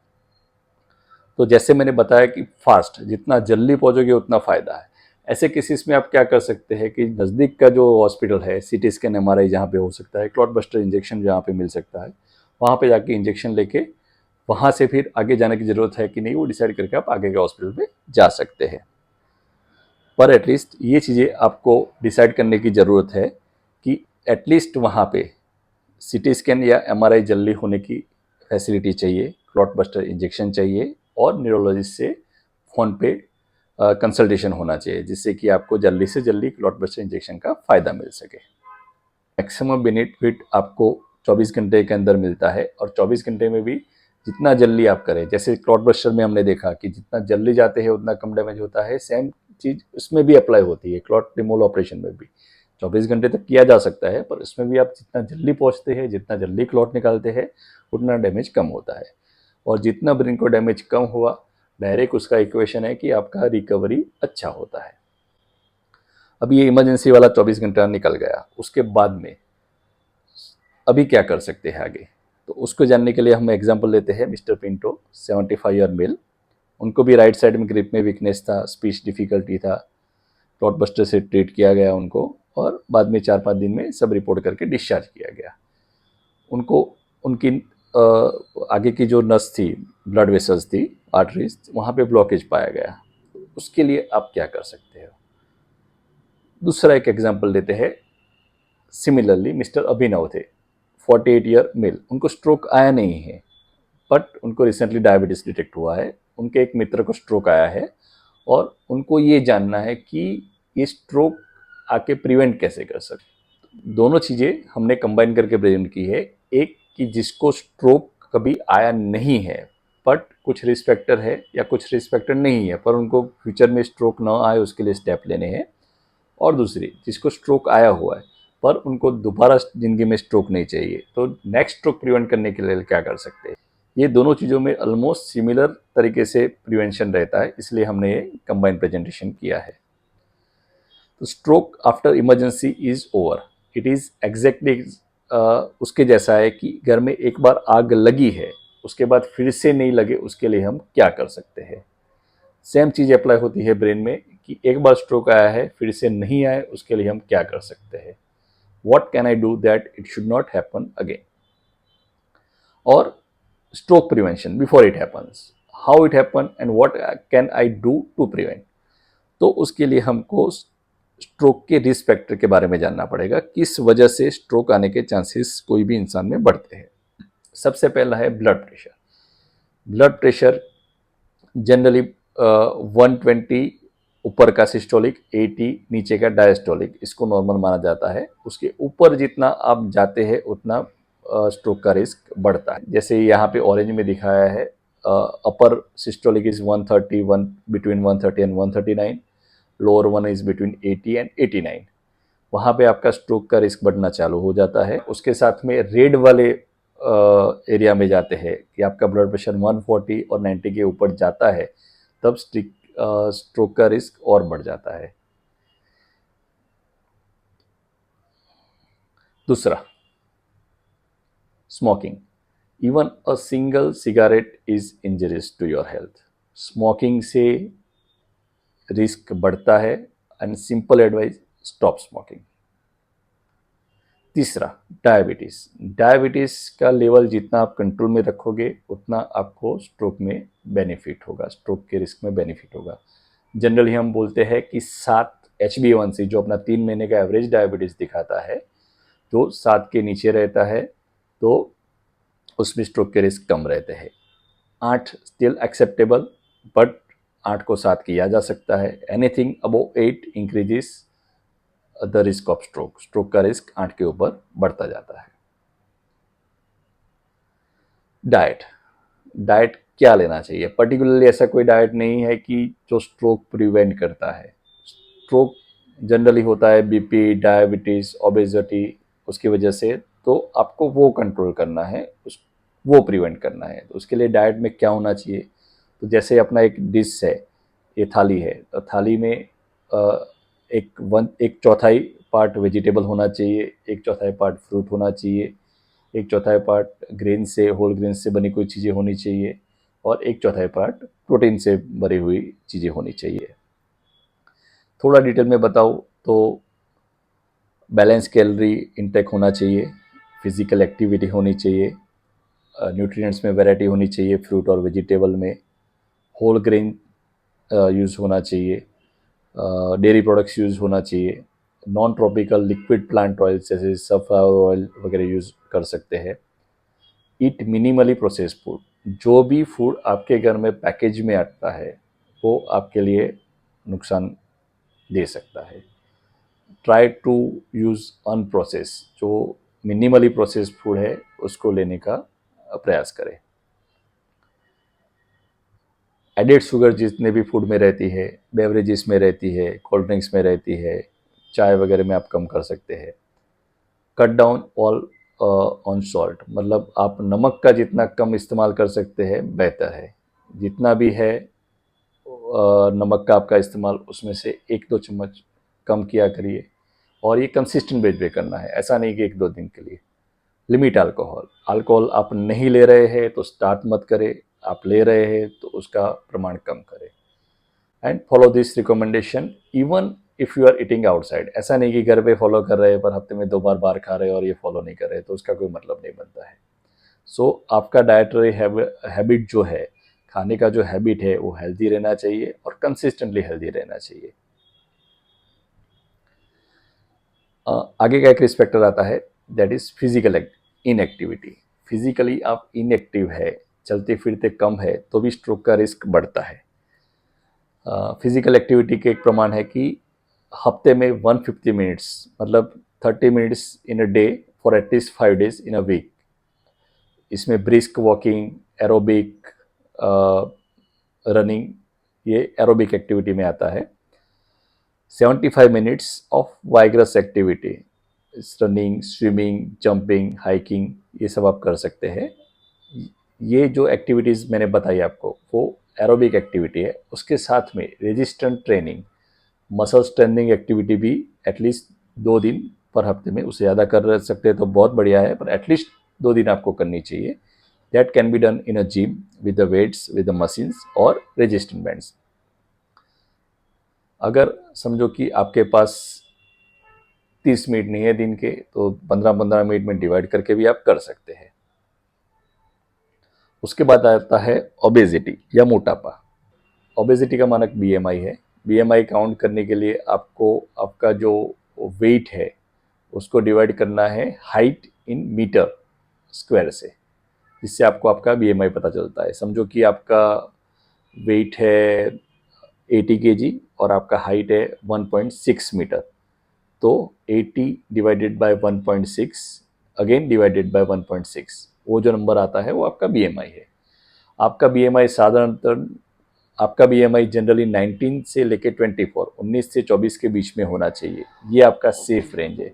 तो जैसे मैंने बताया कि फास्ट, जितना जल्दी पहुँचोगे उतना फ़ायदा है। ऐसे केसेस में आप क्या कर सकते हैं कि नज़दीक का जो हॉस्पिटल है, सिटी स्कैन एमआरआई जहाँ पे हो सकता है, क्लॉट बस्टर इंजेक्शन जहाँ पे मिल सकता है, वहाँ पे जाके इंजेक्शन लेके वहाँ से फिर आगे जाने की ज़रूरत है कि नहीं, वो डिसाइड करके आप आगे के हॉस्पिटल में जा सकते हैं। पर एटलीस्ट ये चीज़ें आपको डिसाइड करने की ज़रूरत है कि एटलीस्ट वहाँ पे सीटी स्कैन या एमआरआई जल्दी होने की फैसिलिटी चाहिए, क्लॉट बस्टर इंजेक्शन चाहिए, और न्यूरोलॉजिस्ट से फ़ोन पे कंसल्टेशन होना चाहिए, जिससे कि आपको जल्दी से जल्दी क्लॉट बस्टर इंजेक्शन का फ़ायदा मिल सके। मैक्सिमम बेनिफिट आपको 24 घंटे के अंदर मिलता है, और 24 घंटे में भी जितना जल्दी आप करें, जैसे क्लॉट बस्टर में हमने देखा कि जितना जल्दी जाते हैं उतना कम डैमेज होता है, सेम चीज़ उसमें भी अप्लाई होती है। क्लॉट रिमूवल ऑपरेशन में भी 24 घंटे तक किया जा सकता है, पर इसमें भी आप जितना जल्दी पहुंचते हैं, जितना जल्दी क्लॉट निकालते हैं, उतना डैमेज कम होता है। और जितना ब्रेन को डैमेज कम हुआ, डायरेक्ट उसका इक्वेशन है कि आपका रिकवरी अच्छा होता है। अब ये इमरजेंसी वाला 24 घंटा निकल गया, उसके बाद में अभी क्या कर सकते हैं आगे? तो उसको जानने के लिए हम एग्जांपल लेते हैं मिस्टर पिंटो, 75 ईयर मेल। उनको भी राइट साइड में ग्रिप में वीकनेस था, स्पीच डिफिकल्टी था। क्लॉट बस्टर से ट्रीट किया गया उनको, और बाद में 4-5 दिन में सब रिपोर्ट करके डिस्चार्ज किया गया उनको। उनकी आगे की जो नस थी, ब्लड वेसल्स थी, आर्टरीज, वहाँ पे ब्लॉकेज पाया गया। उसके लिए आप क्या कर सकते हो? दूसरा एक एग्जांपल लेते हैं। सिमिलरली मिस्टर अभिनव थे, 48 ईयर मेल। उनको स्ट्रोक आया नहीं है, बट उनको रिसेंटली डायबिटीज़ डिटेक्ट हुआ है। उनके एक मित्र को स्ट्रोक आया है, और उनको ये जानना है कि ये स्ट्रोक आके प्रिवेंट कैसे कर सकते। दोनों चीज़ें हमने कंबाइन करके प्रेजेंट की है। एक कि जिसको स्ट्रोक कभी आया नहीं है, बट कुछ रिस्क फैक्टर है या कुछ रिस्क फैक्टर नहीं है, पर उनको फ्यूचर में स्ट्रोक ना आए उसके लिए स्टेप लेने हैं। और दूसरी, जिसको स्ट्रोक आया हुआ है पर उनको दोबारा ज़िंदगी में स्ट्रोक नहीं चाहिए, तो नेक्स्ट स्ट्रोक प्रिवेंट करने के लिए क्या कर सकते हैं? ये दोनों चीज़ों में ऑलमोस्ट सिमिलर तरीके से प्रिवेंशन रहता है, इसलिए हमने ये कंबाइंड प्रेजेंटेशन किया है। तो stroke after emergency is over, it is exactly उसके जैसा है कि घर में एक बार आग लगी है, उसके बाद फिर से नहीं लगे, उसके लिए हम क्या कर सकते हैं? सेम चीज़ अप्लाई होती है ब्रेन में कि एक बार स्ट्रोक आया है, फिर से नहीं आए, उसके लिए हम क्या कर सकते हैं? What can I do that it should not happen again? Or stroke prevention before it happens. How it happened and what can I do to prevent? तो उसके लिए हमको स्ट्रोक के रिस्क फैक्टर के बारे में जानना पड़ेगा, किस वजह से स्ट्रोक आने के चांसेस कोई भी इंसान में बढ़ते हैं। सबसे पहला है blood pressure. Blood pressure generally 120 ऊपर का सिस्टोलिक, 80 नीचे का डायस्टोलिक, इसको नॉर्मल माना जाता है। उसके ऊपर जितना आप जाते हैं उतना स्ट्रोक का रिस्क बढ़ता है। जैसे यहाँ पे ऑरेंज में दिखाया है, upper systolic is 131, between 130 and 139, lower one is between 80 and 89। वहाँ पे आपका स्ट्रोक का रिस्क बढ़ना चालू हो जाता है। उसके साथ में रेड वाले एरिया में जाते हैं कि आपका ब्लड प्रेशर 140 और 90 के ऊपर जाता है, तब स्ट्रोक का रिस्क और बढ़ जाता है। दूसरा, smoking. Even a single cigarette is injurious to your health. Smoking से रिस्क बढ़ता है, and simple advice, stop smoking. तीसरा, डायबिटीज़। डायबिटीज़ का लेवल जितना आप कंट्रोल में रखोगे उतना आपको स्ट्रोक में बेनिफिट होगा, स्ट्रोक के रिस्क में बेनिफिट होगा। जनरली हम बोलते हैं कि 7 HbA1c जो अपना 3 महीने का एवरेज डायबिटीज़ दिखाता है, जो 7 के नीचे रहता है तो उसमें स्ट्रोक के रिस्क कम रहते हैं। 8 स्टिल एक्सेप्टेबल, बट 8 को 7 किया जा सकता है। Anything above 8 increases the risk of stroke. Stroke का रिस्क 8 के ऊपर बढ़ता जाता है। डाइट, डाइट क्या लेना चाहिए? पर्टिकुलरली ऐसा कोई डाइट नहीं है कि जो स्ट्रोक प्रिवेंट करता है। स्ट्रोक जनरली होता है बीपी, डायबिटीज़, ओबेसिटी, उसकी वजह से, तो आपको वो कंट्रोल करना है, वो प्रिवेंट करना है। तो उसके लिए डाइट में क्या होना चाहिए? तो जैसे अपना एक डिश है, ये थाली है, तो थाली में एक चौथाई पार्ट वेजिटेबल होना चाहिए, एक चौथाई पार्ट फ्रूट होना चाहिए, एक चौथाई पार्ट ग्रेन से, होल ग्रेन से बनी कोई चीज़ें होनी चाहिए, और एक चौथाई पार्ट प्रोटीन से भरी हुई चीज़ें होनी चाहिए। थोड़ा डिटेल में बताऊँ तो बैलेंस कैलोरी इंटेक होना चाहिए, फिजिकल एक्टिविटी होनी चाहिए, न्यूट्रिएंट्स में वैरायटी होनी चाहिए फ्रूट और वेजिटेबल में, होल ग्रेन यूज़ होना चाहिए, डेयरी प्रोडक्ट्स यूज़ होना चाहिए, non tropical liquid plant oil जैसे सनफ्लावर ऑयल वगैरह यूज़ कर सकते हैं। ईट मिनिमली प्रोसेस्ड फूड, जो भी फूड आपके घर में पैकेज में आता है वो आपके लिए नुकसान दे सकता है। ट्राई टू यूज़ अनप्रोसेस, जो मिनिमली प्रोसेस्ड फूड है उसको लेने का प्रयास करें। एडेड शुगर जितने भी फूड में रहती है, बेवरेजेस में रहती है, कोल्ड ड्रिंक्स में रहती है, चाय वगैरह में आप कम कर सकते हैं। Cut down all on salt, मतलब आप नमक का जितना कम इस्तेमाल कर सकते हैं बेहतर है। जितना भी है नमक का आपका इस्तेमाल, उसमें से 1-2 चम्मच कम किया करिए, और ये कंसिस्टेंट बेस पे करना है, ऐसा नहीं कि 1-2 दिन के लिए। लिमिट अल्कोहल, अल्कोहल आप नहीं ले रहे हैं तो स्टार्ट मत करें, आप ले रहे हैं तो उसका प्रमाण कम करें। And follow this recommendation even if you are eating outside. ऐसा नहीं कि घर पे फॉलो कर रहे हैं पर हफ्ते में 2 बार बाहर खा रहे हैं और ये फॉलो नहीं कर रहे, तो उसका कोई मतलब नहीं बनता है। सो आपका डाइटरी हैबिट जो है, खाने का जो हैबिट है, वो हेल्दी रहना चाहिए और कंसिस्टेंटली हेल्दी रहना चाहिए। आगे का एक रिस्क फैक्टर आता है, that is physical inactivity. Physically आप इनएक्टिव है, चलते फिरते कम है, तो भी स्ट्रोक का रिस्क बढ़ता है। फिजिकल एक्टिविटी के एक प्रमाण है कि हफ्ते में 150 मिनट्स, मतलब 30 minutes in a day for at least 5 days in a week. इसमें ब्रिस्क वॉकिंग, एरोबिक, रनिंग, ये एरोबिक एक्टिविटी में आता है। 75 minutes of vigorous activity, running, swimming, jumping, hiking, ये सब आप कर सकते हैं। ये जो एक्टिविटीज़ मैंने बताई आपको वो एरोबिक एक्टिविटी है। उसके साथ में resistant training, muscle strengthening activity भी एटलीस्ट 2 दिन पर हफ्ते में, उससे ज़्यादा कर सकते हैं तो बहुत बढ़िया है, पर एटलीस्ट 2 दिन आपको करनी चाहिए। That can be done in a gym with the weights, with the machines और रेजिस्टेंट बैंड्स। अगर समझो कि आपके पास 30 मिनट नहीं है दिन के, तो 15-15 मिनट में डिवाइड करके भी आप कर सकते हैं। उसके बाद आता है ओबेसिटी या मोटापा। ओबेसिटी का मानक बीएमआई है। बीएमआई काउंट करने के लिए आपको आपका जो वेट है उसको डिवाइड करना है हाइट इन मीटर स्क्वायर से, जिससे आपको आपका बीएमआई पता चलता है। समझो कि आपका वेट है 80 केजी और आपका हाइट है 1.6 मीटर, तो 80 divided by 1.6 again divided by 1.6, वो जो नंबर आता है वो आपका बीएमआई है। आपका बीएमआई साधारणतः, आपका बीएमआई जनरली 19 से लेके 24, 19 से 24 के बीच में होना चाहिए। ये आपका सेफ रेंज है।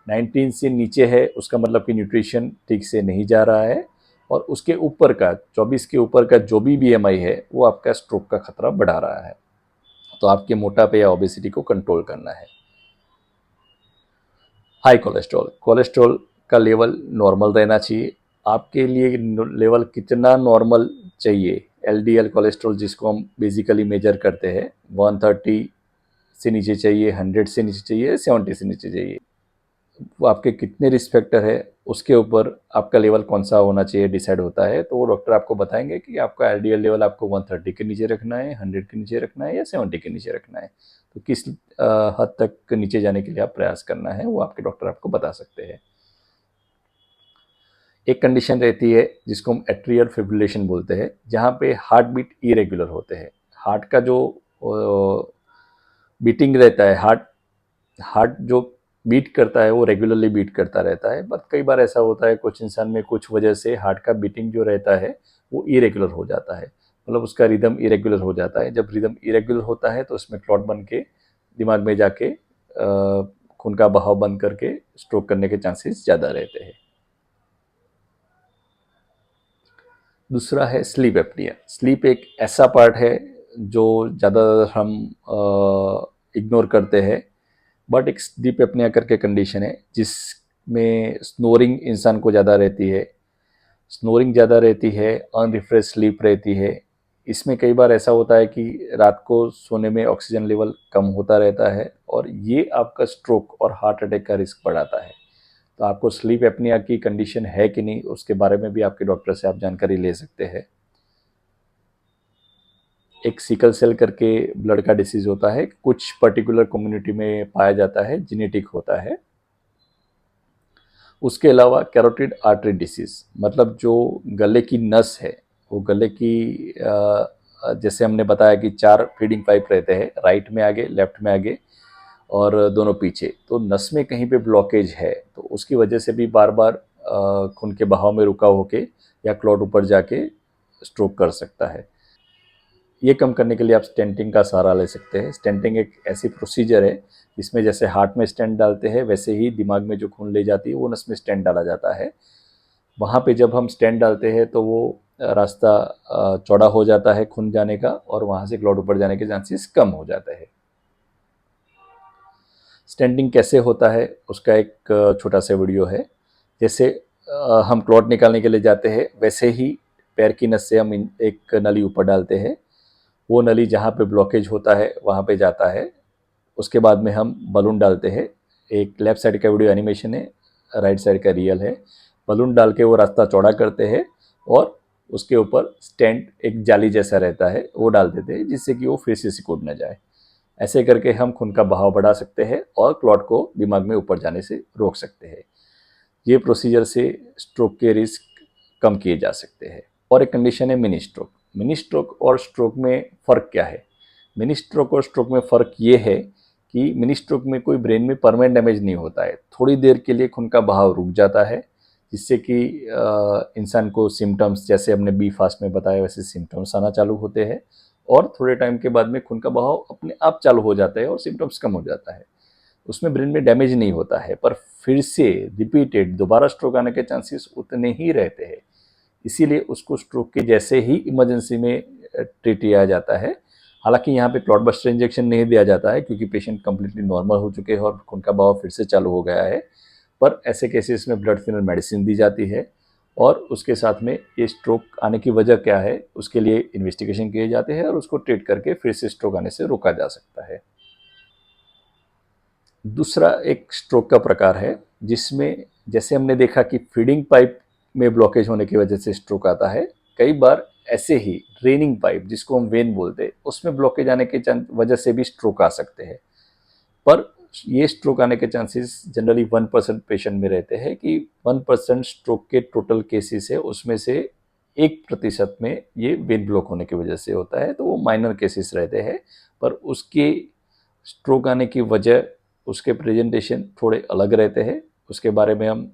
19 से नीचे है उसका मतलब कि न्यूट्रिशन ठीक से नहीं जा रहा है, और उसके ऊपर का 24 के ऊपर का जो भी बीएमआई है वो आपका स्ट्रोक का खतरा बढ़ा रहा है। तो आपके मोटापे या ओबेसिटी को कंट्रोल करना है। हाई कोलेस्ट्रॉल, कोलेस्ट्रॉल का लेवल नॉर्मल रहना चाहिए। आपके लिए लेवल कितना नॉर्मल चाहिए? एलडीएल कोलेस्ट्रॉल जिसको हम बेसिकली मेजर करते हैं, 130 से नीचे चाहिए, 100 से नीचे चाहिए, 70 से नीचे चाहिए। वो आपके कितने रिस्क फैक्टर है उसके ऊपर आपका लेवल कौन सा होना चाहिए डिसाइड होता है। तो वो डॉक्टर आपको बताएंगे कि आपका आइडियल लेवल आपको 130 के नीचे रखना है, 100 के नीचे रखना है या 70 के नीचे रखना है। तो किस हद तक नीचे जाने के लिए आप प्रयास करना है वो आपके डॉक्टर आपको बता सकते हैं। एक कंडीशन रहती है जिसको हम एट्रियल फिब्रिलेशन बोलते हैं, जहाँ पे हार्ट बीट इरेगुलर होते हैं। हार्ट का जो बीटिंग रहता है, हार्ट हार्ट जो बीट करता है वो रेगुलरली बीट करता रहता है, बट कई बार ऐसा होता है कुछ इंसान में कुछ वजह से हार्ट का बीटिंग जो रहता है वो इरेगुलर हो जाता है, मतलब उसका रिदम इरेगुलर हो जाता है। जब रिदम इरेगुलर होता है तो उसमें क्लॉट बन के दिमाग में जाके खून का बहाव बंद करके स्ट्रोक करने के चांसेस ज़्यादा रहते हैं। दूसरा है स्लीप एप्निया। स्लीप एक ऐसा पार्ट है जो ज़्यादा हम इग्नोर करते हैं, बट एक स्लीप एप्निया करके कंडीशन है जिसमें स्नोरिंग इंसान को ज़्यादा रहती है। स्नोरिंग ज़्यादा रहती है, अनरिफ्रेश स्लीप रहती है। इसमें कई बार ऐसा होता है कि रात को सोने में ऑक्सीजन लेवल कम होता रहता है और ये आपका स्ट्रोक और हार्ट अटैक का रिस्क बढ़ाता है। तो आपको स्लीप एप्निया की कंडीशन है कि नहीं उसके बारे में भी आपके डॉक्टर से आप जानकारी ले सकते हैं। एक सिकल सेल करके ब्लड का डिसीज होता है, कुछ पर्टिकुलर कम्युनिटी में पाया जाता है, जेनेटिक होता है। उसके अलावा कैरोटिड आर्टरी डिसीज, मतलब जो गले की नस है, वो गले की जैसे हमने बताया कि 4 फीडिंग पाइप रहते हैं, राइट में आगे, लेफ्ट में आगे और दोनों पीछे। तो नस में कहीं पे ब्लॉकेज है तो उसकी वजह से भी बार बार खून के बहाव में रुका होके या क्लॉट ऊपर जाके स्ट्रोक कर सकता है। ये कम करने के लिए आप स्टेंटिंग का सहारा ले सकते हैं। स्टेंटिंग एक ऐसी प्रोसीजर है जिसमें जैसे हार्ट में स्टेंट डालते हैं वैसे ही दिमाग में जो खून ले जाती है वो नस में स्टेंट डाला जाता है। वहाँ पे जब हम स्टेंट डालते हैं तो वो रास्ता चौड़ा हो जाता है खून जाने का और वहाँ से क्लॉट ऊपर जाने के चांसेस कम हो जाते हैं। स्टेंटिंग कैसे होता है उसका एक छोटा सा वीडियो है। जैसे हम क्लॉट निकालने के लिए जाते हैं वैसे ही पैर की नस से हम एक नली ऊपर डालते हैं, वो नली जहाँ पे ब्लॉकेज होता है वहाँ पे जाता है। उसके बाद में हम बलून डालते हैं। एक लेफ्ट साइड का वीडियो एनिमेशन है, राइट साइड का रियल है। बलून डाल के वो रास्ता चौड़ा करते हैं और उसके ऊपर स्टेंट एक जाली जैसा रहता है वो डाल देते हैं जिससे कि वो फिर से सिकुड़ न जाए। ऐसे करके हम खून का बहाव बढ़ा सकते हैं और क्लॉट को दिमाग में ऊपर जाने से रोक सकते हैं। ये प्रोसीजर से स्ट्रोक के रिस्क कम किए जा सकते हैं। और एक कंडीशन है मिनी स्ट्रोक। मिनी स्ट्रोक और स्ट्रोक में फ़र्क क्या है? मिनी स्ट्रोक और स्ट्रोक में फ़र्क ये है कि मिनी स्ट्रोक में कोई ब्रेन में परमानेंट डैमेज नहीं होता है, थोड़ी देर के लिए खून का बहाव रुक जाता है जिससे कि इंसान को सिम्टम्स, जैसे हमने बी फास्ट में बताया वैसे सिम्टम्स आना चालू होते हैं और थोड़े टाइम के बाद में खून का बहाव अपने आप चालू हो जाता है और सिम्टम्स कम हो जाता है। उसमें ब्रेन में डैमेज नहीं होता है, पर फिर से रिपीटेड दोबारा स्ट्रोक आने के चांसेस उतने ही रहते हैं। इसीलिए उसको स्ट्रोक के जैसे ही इमरजेंसी में ट्रीट किया जाता है। हालांकि यहाँ पे क्लॉट बस्टर इंजेक्शन नहीं दिया जाता है क्योंकि पेशेंट कम्प्लीटली नॉर्मल हो चुके हैं और खून का बहाव फिर से चालू हो गया है, पर ऐसे केसेस में ब्लड थिनर मेडिसिन दी जाती है और उसके साथ में ये स्ट्रोक आने की वजह क्या है उसके लिए इन्वेस्टिगेशन किए जाते हैं और उसको ट्रीट करके फिर से स्ट्रोक आने से रोका जा सकता है। दूसरा एक स्ट्रोक का प्रकार है जिसमें जैसे हमने देखा कि फीडिंग पाइप में ब्लॉकेज होने की वजह से स्ट्रोक आता है, कई बार ऐसे ही ड्रेनिंग पाइप जिसको हम वेन बोलते हैं उसमें ब्लॉकेज आने के वजह से भी स्ट्रोक आ सकते हैं। पर ये स्ट्रोक आने के चांसेस जनरली 1% पेशेंट में रहते हैं कि 1% स्ट्रोक के टोटल केसेस है उसमें से 1% में ये वेन ब्लॉक होने की वजह से होता है, तो वो माइनर केसेस रहते हैं। पर उसके स्ट्रोक आने की वजह, उसके प्रेजेंटेशन थोड़े अलग रहते हैं। उसके बारे में हम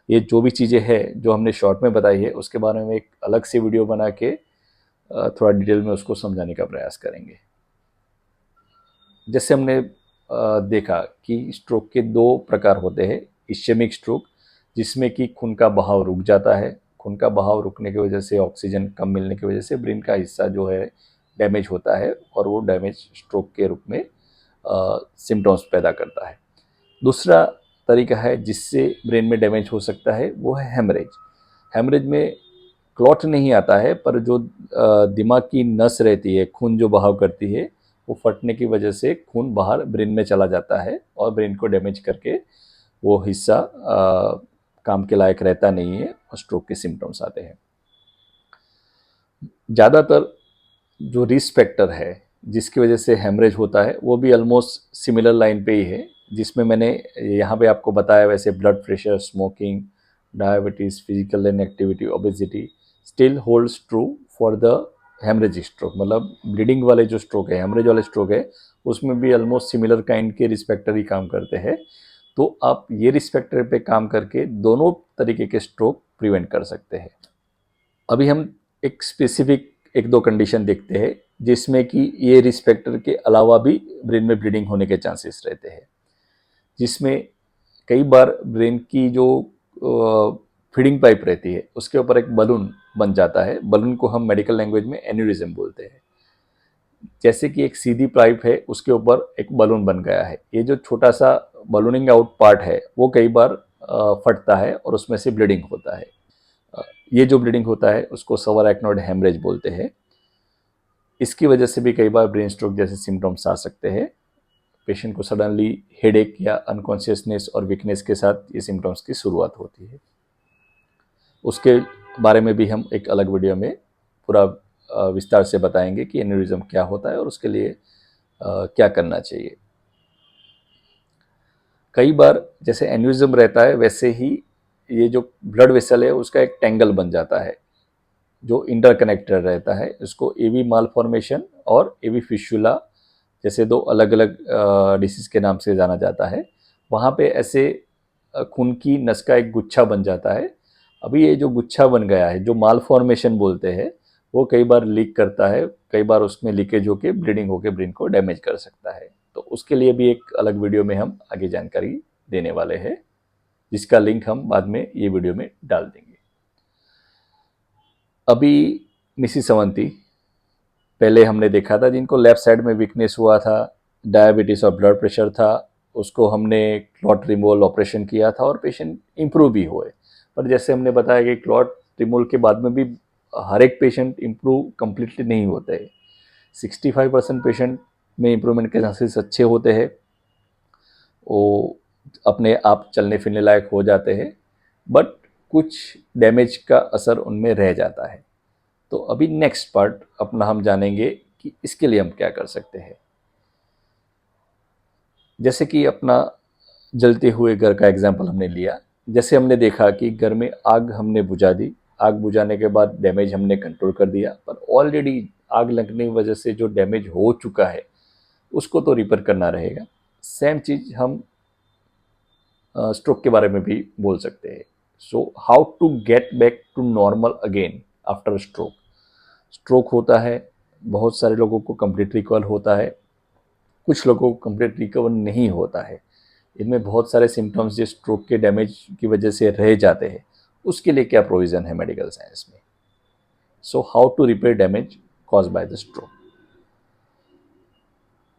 ये जो भी चीज़ें हैं जो हमने शॉर्ट में बताई है उसके बारे में एक अलग से वीडियो बना के थोड़ा डिटेल में उसको समझाने का प्रयास करेंगे। जैसे हमने देखा कि स्ट्रोक के 2 प्रकार होते हैं। इश्चेमिक स्ट्रोक जिसमें कि खून का बहाव रुक जाता है, खून का बहाव रुकने की वजह से ऑक्सीजन कम मिलने की वजह से ब्रेन का हिस्सा जो है डैमेज होता है और वो डैमेज स्ट्रोक के रूप में सिम्टम्स पैदा करता है। दूसरा तरीका है जिससे ब्रेन में डैमेज हो सकता है वो है हेमरेज। हेमरेज में क्लॉट नहीं आता है पर जो दिमाग की नस रहती है, खून जो बहाव करती है, वो फटने की वजह से खून बाहर ब्रेन में चला जाता है और ब्रेन को डैमेज करके वो हिस्सा काम के लायक रहता नहीं है और स्ट्रोक के सिम्टम्स आते हैं। ज़्यादातर जो रिस्क फैक्टर है जिसकी वजह से हेमरेज होता है वो भी ऑलमोस्ट सिमिलर लाइन पे ही है, जिसमें मैंने यहाँ पे आपको बताया वैसे blood pressure, smoking, diabetes, physical inactivity, obesity still holds true for the haemorrhagic stroke. मतलब ब्लीडिंग वाले जो स्ट्रोक है, हेमरेज वाले स्ट्रोक है, उसमें भी ऑलमोस्ट सिमिलर काइंड के रिस्क फैक्टर ही काम करते हैं। तो आप ये रिस्क फैक्टर पे काम करके दोनों तरीके के स्ट्रोक प्रिवेंट कर सकते हैं। अभी हम एक स्पेसिफिक एक दो कंडीशन देखते हैं जिसमें कि ये रिस्क फैक्टर के अलावा भी ब्रेन में ब्लीडिंग होने के चांसेस रहते हैं, जिसमें कई बार ब्रेन की जो फीडिंग पाइप रहती है उसके ऊपर एक बलून बन जाता है। बलून को हम मेडिकल लैंग्वेज में एन्यूरिज्म बोलते हैं। जैसे कि एक सीधी पाइप है, उसके ऊपर एक बलून बन गया है। ये जो छोटा सा बलूनिंग आउट पार्ट है वो कई बार फटता है और उसमें से ब्लीडिंग होता है। ये जो ब्लीडिंग होता है उसको सवरएक्नोइड हेमरेज बोलते हैं। इसकी वजह से भी कई बार ब्रेन स्ट्रोक जैसे सिम्टम्स आ सकते हैं। पेशेंट को सडनली हेडेक या अनकॉन्शियसनेस और वीकनेस के साथ ये सिम्टम्स की शुरुआत होती है। उसके बारे में भी हम एक अलग वीडियो में पूरा विस्तार से बताएंगे कि एन्यूरिज्म क्या होता है और उसके लिए क्या करना चाहिए। कई बार जैसे एन्यूरिज्म रहता है वैसे ही ये जो ब्लड वेसल है उसका एक टेंगल बन जाता है जो इंटरकनेक्टेड रहता है। इसको एवी मालफॉर्मेशन और एवी फिशुला जैसे दो अलग अलग डिसीज के नाम से जाना जाता है। वहाँ पे ऐसे खून की नस का एक गुच्छा बन जाता है। अभी ये जो गुच्छा बन गया है, जो मालफॉर्मेशन बोलते हैं, वो कई बार लीक करता है। कई बार उसमें लीकेज होकर ब्लीडिंग होकर ब्रेन को डैमेज कर सकता है। तो उसके लिए भी एक अलग वीडियो में हम आगे जानकारी देने वाले हैं, जिसका लिंक हम बाद में ये वीडियो में डाल देंगे। अभी मिसिस अवंती पहले हमने देखा था जिनको लेफ्ट साइड में वीकनेस हुआ था, डायबिटीज़ और ब्लड प्रेशर था, उसको हमने क्लॉट रिमूवल ऑपरेशन किया था और पेशेंट इम्प्रूव भी हुए। पर जैसे हमने बताया कि क्लॉट रिमूवल के बाद में भी हर एक पेशेंट इम्प्रूव कम्प्लीटली नहीं होते हैं। 65% पेशेंट में इम्प्रूवमेंट के चांसेस अच्छे होते हैं, वो अपने आप चलने फिरने लायक हो जाते हैं, बट कुछ डैमेज का असर उनमें रह जाता है। तो अभी नेक्स्ट पार्ट अपना हम जानेंगे कि इसके लिए हम क्या कर सकते हैं। जैसे कि अपना जलते हुए घर का एग्जाम्पल हमने लिया। जैसे हमने देखा कि घर में आग हमने बुझा दी, आग बुझाने के बाद डैमेज हमने कंट्रोल कर दिया, पर ऑलरेडी आग लगने की वजह से जो डैमेज हो चुका है उसको तो रिपेयर करना रहेगा। सेम चीज़ हम स्ट्रोक के बारे में भी बोल सकते हैं। So how to get back to normal again after stroke. Stroke होता है, बहुत सारे लोगों को कंप्लीट रिकवर होता है, कुछ लोगों को कंप्लीट रिकवर नहीं होता है। इनमें बहुत सारे सिम्टम्स जो स्ट्रोक के डैमेज की वजह से रह जाते हैं, उसके लिए क्या प्रोविज़न है मेडिकल साइंस में। So how to repair damage cause by the stroke.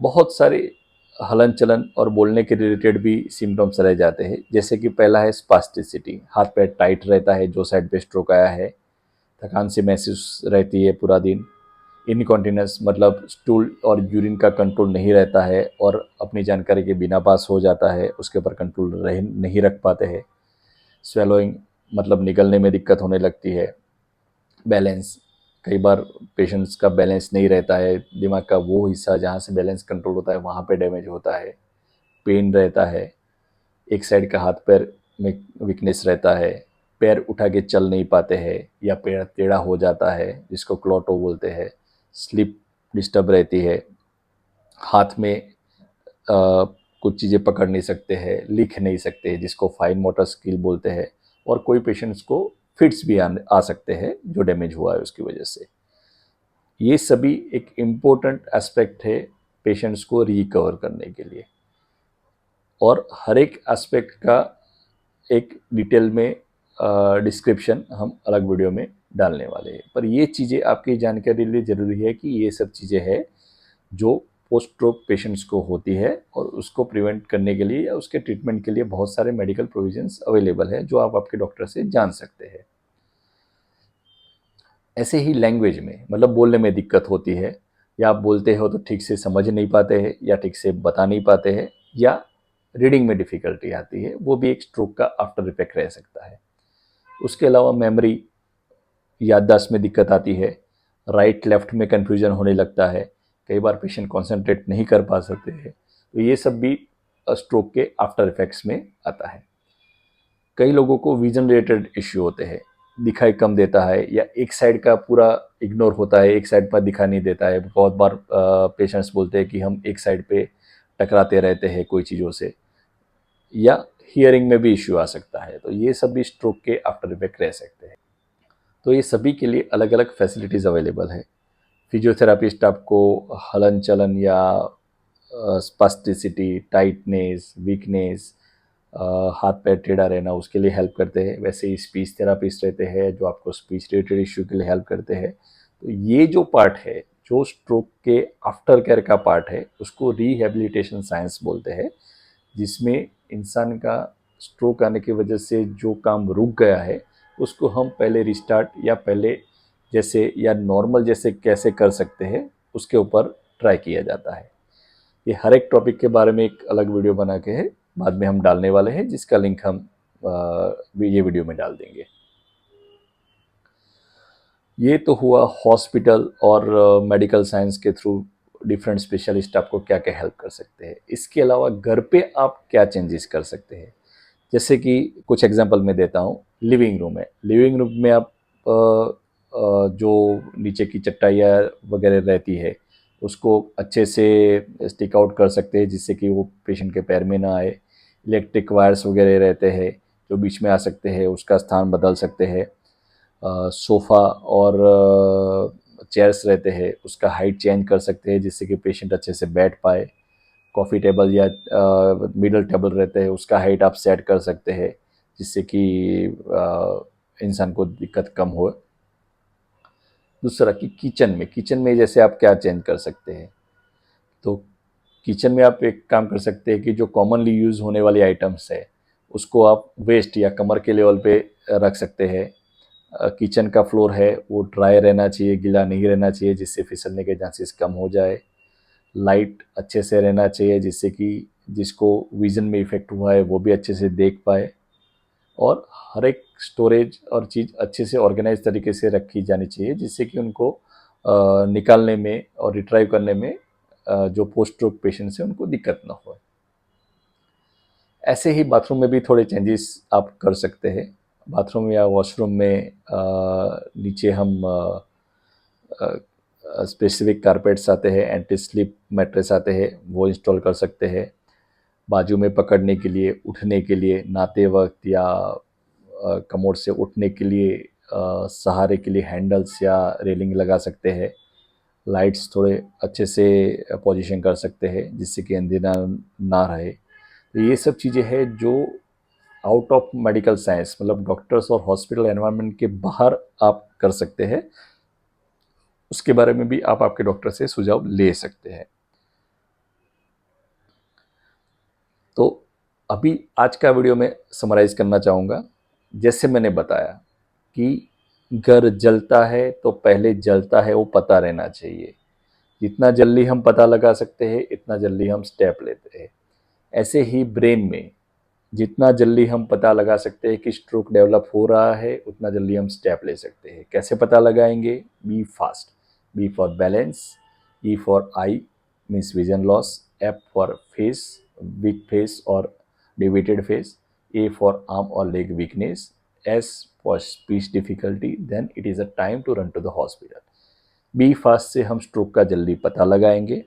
बहुत सारे हलन चलन और बोलने के रिलेटेड भी सिम्टम्स रह जाते हैं। जैसे कि पहला है स्पास्टिसिटी, हाथ पैर टाइट रहता है जो साइड पे स्ट्रोक आया है, थकान सी महसूस रहती है पूरा दिन, इनकॉन्टिनेंस मतलब स्टूल और यूरिन का कंट्रोल नहीं रहता है और अपनी जानकारी के बिना पास हो जाता है, उसके ऊपर कंट्रोल नहीं रख पाते हैं। स्वेलोइंग मतलब निगलने में दिक्कत होने लगती है। बैलेंस, कई बार पेशेंट्स का बैलेंस नहीं रहता है, दिमाग का वो हिस्सा जहाँ से बैलेंस कंट्रोल होता है वहाँ पे डैमेज होता है। पेन रहता है, एक साइड का हाथ पैर में वीकनेस रहता है, पैर उठा के चल नहीं पाते हैं या पैर टेढ़ा हो जाता है जिसको क्लोटो बोलते हैं। स्लिप डिस्टर्ब रहती है, हाथ में कुछ चीज़ें पकड़ नहीं सकते हैं, लिख नहीं सकते जिसको फाइन मोटर स्किल बोलते हैं। और कोई पेशेंट्स को फिट्स भी आ सकते हैं जो डैमेज हुआ है उसकी वजह से। ये सभी एक इम्पोर्टेंट एस्पेक्ट है पेशेंट्स को रिकवर करने के लिए, और हर एक एस्पेक्ट का एक डिटेल में डिस्क्रिप्शन हम अलग वीडियो में डालने वाले हैं। पर ये चीज़ें आपकी जानकारी के लिए ज़रूरी है कि ये सब चीज़ें हैं जो पोस्ट स्ट्रोक पेशेंट्स को होती है, और उसको प्रिवेंट करने के लिए या उसके ट्रीटमेंट के लिए बहुत सारे मेडिकल प्रोविजंस अवेलेबल है जो आप आपके डॉक्टर से जान सकते हैं। ऐसे ही लैंग्वेज में मतलब बोलने में दिक्कत होती है, या आप बोलते हो तो ठीक से समझ नहीं पाते हैं या ठीक से बता नहीं पाते हैं, या रीडिंग में डिफ़िकल्टी आती है, वो भी एक स्ट्रोक का आफ्टर इफेक्ट रह सकता है। उसके अलावा मेमोरी, याददाश्त में दिक्कत आती है, राइट लेफ्ट में कन्फ्यूजन होने लगता है, कई बार पेशेंट कॉन्सेंट्रेट नहीं कर पा सकते हैं, तो ये सब भी स्ट्रोक के आफ्टर इफेक्ट्स में आता है। कई लोगों को विजन रिलेटेड इश्यू होते हैं, दिखाई कम देता है या एक साइड का पूरा इग्नोर होता है, एक साइड पर दिखा नहीं देता है। बहुत बार पेशेंट्स बोलते हैं कि हम एक साइड पे टकराते रहते हैं कोई चीज़ों से, या हियरिंग में भी इश्यू आ सकता है, तो ये सब भी स्ट्रोक के आफ्टर इफेक्ट रह सकते हैं। तो ये सभी के लिए अलग अलग फैसिलिटीज़ अवेलेबल है। फिजियोथेरापिस्ट आपको हलन चलन या स्पास्टिसिटी, टाइटनेस, वीकनेस, हाथ पैर टेढ़ा रहना, उसके लिए हेल्प करते हैं। वैसे ही स्पीच थेरापिस्ट रहते हैं जो आपको स्पीच रिलेटेड इश्यू के लिए हेल्प करते हैं। तो ये जो पार्ट है, जो स्ट्रोक के आफ्टर केयर का पार्ट है, उसको रिहेबिलिटेशन साइंस बोलते हैं, जिसमें इंसान का स्ट्रोक आने की वजह से जो काम रुक गया है उसको हम पहले रिस्टार्ट या पहले जैसे या नॉर्मल जैसे कैसे कर सकते हैं उसके ऊपर ट्राई किया जाता है। ये हर एक टॉपिक के बारे में एक अलग वीडियो बना के है, बाद में हम डालने वाले हैं, जिसका लिंक हम ये वीडियो में डाल देंगे। ये तो हुआ हॉस्पिटल और मेडिकल साइंस के थ्रू डिफरेंट स्पेशलिस्ट आपको क्या क्या हेल्प कर सकते हैं। इसके अलावा घर पे आप क्या चेंजेस कर सकते हैं, जैसे कि कुछ एग्जांपल मैं देता हूँ। लिविंग रूम है, लिविंग रूम में आप जो नीचे की चटाइयाँ वगैरह रहती है उसको अच्छे से स्टिक आउट कर सकते हैं, जिससे कि वो पेशेंट के पैर में ना आए। इलेक्ट्रिक वायर्स वगैरह रहते हैं जो बीच में आ सकते हैं, उसका स्थान बदल सकते हैं। सोफ़ा और चेयर्स रहते हैं, उसका हाइट चेंज कर सकते हैं जिससे कि पेशेंट अच्छे से बैठ पाए। कॉफ़ी टेबल या मिडल टेबल रहते हैं, उसका हाइट आप सेट कर सकते हैं जिससे कि इंसान को दिक्कत कम हो। दूसरा कि किचन में जैसे आप क्या चेंज कर सकते हैं, तो किचन में आप एक काम कर सकते हैं कि जो कॉमनली यूज़ होने वाली आइटम्स है उसको आप वेस्ट या कमर के लेवल पे रख सकते हैं। किचन का फ्लोर है वो ड्राई रहना चाहिए, गीला नहीं रहना चाहिए, जिससे फिसलने के चांसेस कम हो जाए। लाइट अच्छे से रहना चाहिए जिससे कि जिसको विज़न में इफ़ेक्ट हुआ है वो भी अच्छे से देख पाए। और हर एक स्टोरेज और चीज़ अच्छे से ऑर्गेनाइज तरीके से रखी जानी चाहिए जिससे कि उनको निकालने में और रिट्राइव करने में जो पोस्ट स्ट्रोक पेशेंट्स हैं उनको दिक्कत ना हो। ऐसे ही बाथरूम में भी थोड़े चेंजेस आप कर सकते हैं। बाथरूम या वॉशरूम में नीचे हम स्पेसिफिक कारपेट्स आते हैं, एंटी स्लिप मैट्रेस आते हैं, वो इंस्टॉल कर सकते हैं। बाजू में पकड़ने के लिए, उठने के लिए, नहाते वक्त या कमोड से उठने के लिए सहारे के लिए हैंडल्स या रेलिंग लगा सकते हैं। लाइट्स थोड़े अच्छे से पोजीशन कर सकते हैं जिससे कि अंधेरा ना रहे। तो ये सब चीज़ें हैं जो आउट ऑफ मेडिकल साइंस, मतलब डॉक्टर्स और हॉस्पिटल एनवायरनमेंट के बाहर आप कर सकते हैं। उसके बारे में भी आप आपके डॉक्टर से सुझाव ले सकते हैं। तो अभी आज का वीडियो में समराइज़ करना चाहूँगा। जैसे मैंने बताया कि घर जलता है तो पहले जलता है वो पता रहना चाहिए। जितना जल्दी हम पता लगा सकते हैं इतना जल्दी हम स्टेप लेते हैं। ऐसे ही ब्रेन में जितना जल्दी हम पता लगा सकते हैं कि स्ट्रोक डेवलप हो रहा है उतना जल्दी हम स्टेप ले सकते हैं। कैसे पता लगाएंगे? B fast, B for balance, E for eye means vision loss, F for face, weak face और deviated face, A for arm और leg weakness, S for speech difficulty, then it is a time to run to the hospital. B fast से हम स्ट्रोक का जल्दी पता लगाएंगे।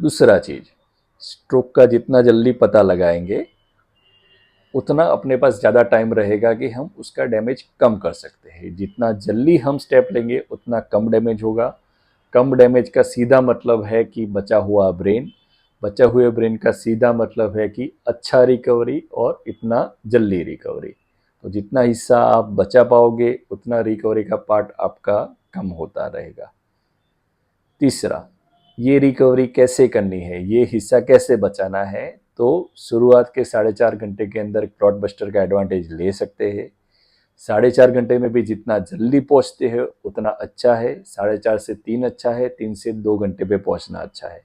दूसरा चीज़, स्ट्रोक का जितना जल्दी पता लगाएंगे उतना अपने पास ज़्यादा टाइम रहेगा कि हम उसका डैमेज कम कर सकते हैं। जितना जल्दी हम स्टेप लेंगे उतना कम डैमेज होगा। कम डैमेज का सीधा मतलब है कि बचा हुआ ब्रेन, बचा हुए ब्रेन का सीधा मतलब है कि अच्छा रिकवरी और इतना जल्दी रिकवरी। तो जितना हिस्सा आप बचा पाओगे उतना रिकवरी का पार्ट आपका कम होता रहेगा। तीसरा, ये रिकवरी कैसे करनी है, ये हिस्सा कैसे बचाना है, तो शुरुआत के 4.5 घंटे के अंदर क्लॉट बस्टर का एडवांटेज ले सकते हैं। 4.5 घंटे में भी जितना जल्दी पहुंचते हैं उतना अच्छा है। 4.5 से 3 अच्छा है, 3 से 2 घंटे पे पहुंचना अच्छा है।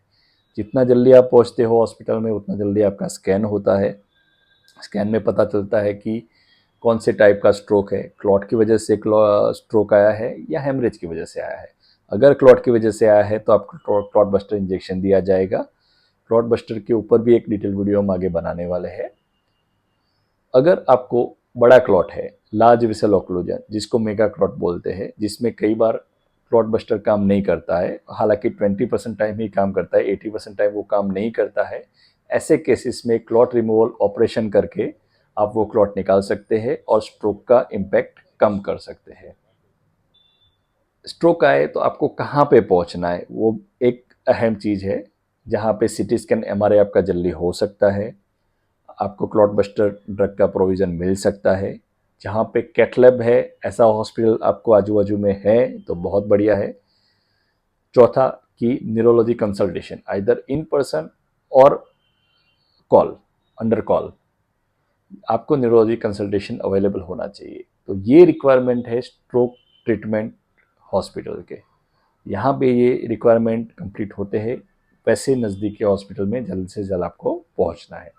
जितना जल्दी आप पहुंचते हो हॉस्पिटल में उतना जल्दी आपका स्कैन होता है। स्कैन में पता चलता है कि कौन से टाइप का स्ट्रोक है, क्लॉट की वजह से स्ट्रोक आया है या हेमरेज की वजह से आया है। अगर क्लॉट की वजह से आया है तो आपको क्लॉट बस्टर इंजेक्शन दिया जाएगा। क्लॉट बस्टर के ऊपर भी एक डिटेल वीडियो हम आगे बनाने वाले हैं। अगर आपको बड़ा क्लॉट है, लार्ज वेसल ओक्लूजन, जिसको मेगा क्लॉट बोलते हैं, जिसमें कई बार क्लॉट बस्टर काम नहीं करता है, हालांकि 20% टाइम ही काम करता है, 80% टाइम वो काम नहीं करता है, ऐसे केसेस में क्लॉट रिमूवल ऑपरेशन करके आप वो क्लॉट निकाल सकते हैं और स्ट्रोक का इम्पैक्ट कम कर सकते हैं। स्ट्रोक आए तो आपको कहाँ पे पहुँचना है, वो एक अहम चीज़ है। जहाँ पे सिटी स्कैन MRI आपका जल्दी हो सकता है, आपको क्लॉट बस्टर ड्रग का प्रोविज़न मिल सकता है। जहाँ पे कैथ लैब है, ऐसा हॉस्पिटल आपको आजू बाजू में है तो बहुत बढ़िया है। चौथा कि neurology consultation either in person और कॉल, अंडर कॉल, आपको न्यूरोलॉजी कंसल्टेशन अवेलेबल होना चाहिए। तो ये रिक्वायरमेंट है स्ट्रोक ट्रीटमेंट हॉस्पिटल के। यहाँ पे ये रिक्वायरमेंट कंप्लीट होते हैं, वैसे नज़दीक के हॉस्पिटल में जल्द से जल्द आपको पहुँचना है।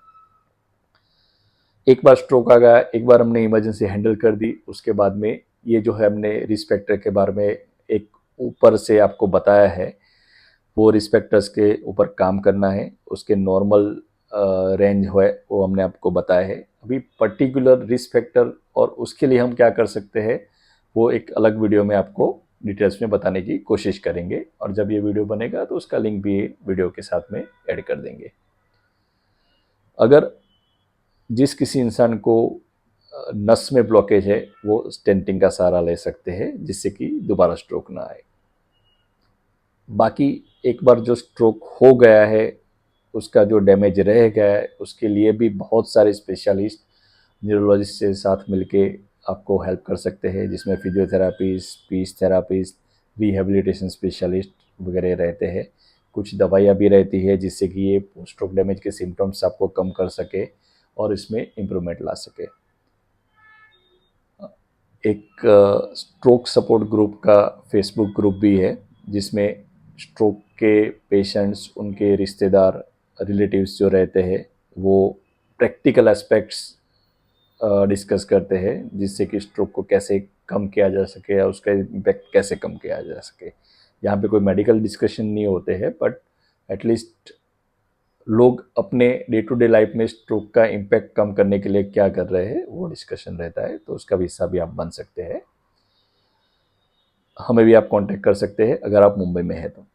एक बार स्ट्रोक आ गया, एक बार हमने इमरजेंसी हैंडल कर दी, उसके बाद में ये जो है हमने रिस्पेक्टर के बारे में एक ऊपर से आपको बताया है, वो रिस्पेक्टर्स के ऊपर काम करना है। उसके नॉर्मल रेंज है वो हमने आपको बताया है। अभी पर्टिकुलर रिस्क फैक्टर और उसके लिए हम क्या कर सकते हैं वो एक अलग वीडियो में आपको डिटेल्स में बताने की कोशिश करेंगे, और जब ये वीडियो बनेगा तो उसका लिंक भी वीडियो के साथ में ऐड कर देंगे। अगर जिस किसी इंसान को नस में ब्लॉकेज है वो स्टेंटिंग का सहारा ले सकते हैं, जिससे कि दोबारा स्ट्रोक ना आए। बाकी एक बार जो स्ट्रोक हो गया है उसका जो डैमेज रह गया है उसके लिए भी बहुत सारे स्पेशलिस्ट न्यूरोलॉजिस्ट के साथ मिलके आपको हेल्प कर सकते हैं, जिसमें physiotherapist, speech therapist, rehabilitation specialist वगैरह रहते हैं। कुछ दवाइयाँ भी रहती है जिससे कि ये स्ट्रोक डैमेज के सिम्टम्स आपको कम कर सके और इसमें इम्प्रूवमेंट ला सके। एक स्ट्रोक सपोर्ट ग्रुप का फेसबुक ग्रुप भी है, जिसमें स्ट्रोक के पेशेंट्स, उनके रिश्तेदार, रिलेटिव्स जो रहते हैं वो प्रैक्टिकल एस्पेक्ट्स डिस्कस करते हैं, जिससे कि स्ट्रोक को कैसे कम किया जा सके या उसका इम्पैक्ट कैसे कम किया जा सके। यहाँ पे कोई मेडिकल डिस्कशन नहीं होते हैं, बट एटलीस्ट लोग अपने डे टू डे लाइफ में स्ट्रोक का इम्पैक्ट कम करने के लिए क्या कर रहे हैं वो डिस्कशन रहता है, तो उसका भी हिस्सा भी आप बन सकते हैं। हमें भी आप कांटेक्ट कर सकते हैं अगर आप मुंबई में हैं तो।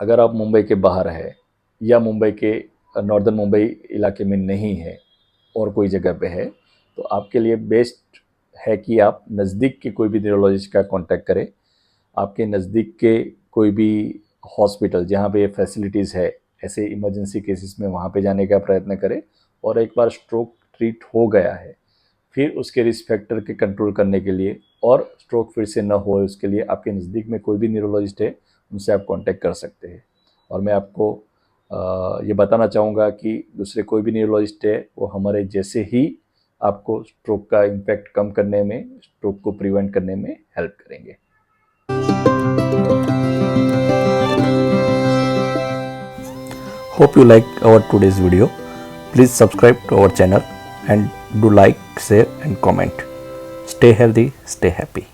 अगर आप मुंबई के बाहर है या मुंबई के नॉर्दर्न मुंबई इलाके में नहीं है और कोई जगह पे है, तो आपके लिए बेस्ट है कि आप नज़दीक के कोई भी न्यूरोलॉजिस्ट का कांटेक्ट करें। आपके नज़दीक के कोई भी हॉस्पिटल जहाँ पे फैसिलिटीज़ है ऐसे इमरजेंसी केसेस में वहाँ पे जाने का प्रयत्न करें। और एक बार स्ट्रोक ट्रीट हो गया है फिर उसके रिस्क फैक्टर के कंट्रोल करने के लिए और स्ट्रोक फिर से ना हो उसके लिए आपके नज़दीक में कोई भी न्यूरोलॉजिस्ट है उनसे आप कांटेक्ट कर सकते हैं। और मैं आपको ये बताना चाहूँगा कि दूसरे कोई भी न्यूरोलॉजिस्ट है वो हमारे जैसे ही आपको स्ट्रोक का इम्पैक्ट कम करने में, स्ट्रोक को प्रिवेंट करने में हेल्प करेंगे।
Hope you liked our today's video. Please subscribe to our channel and do like, share and comment. Stay healthy, stay happy.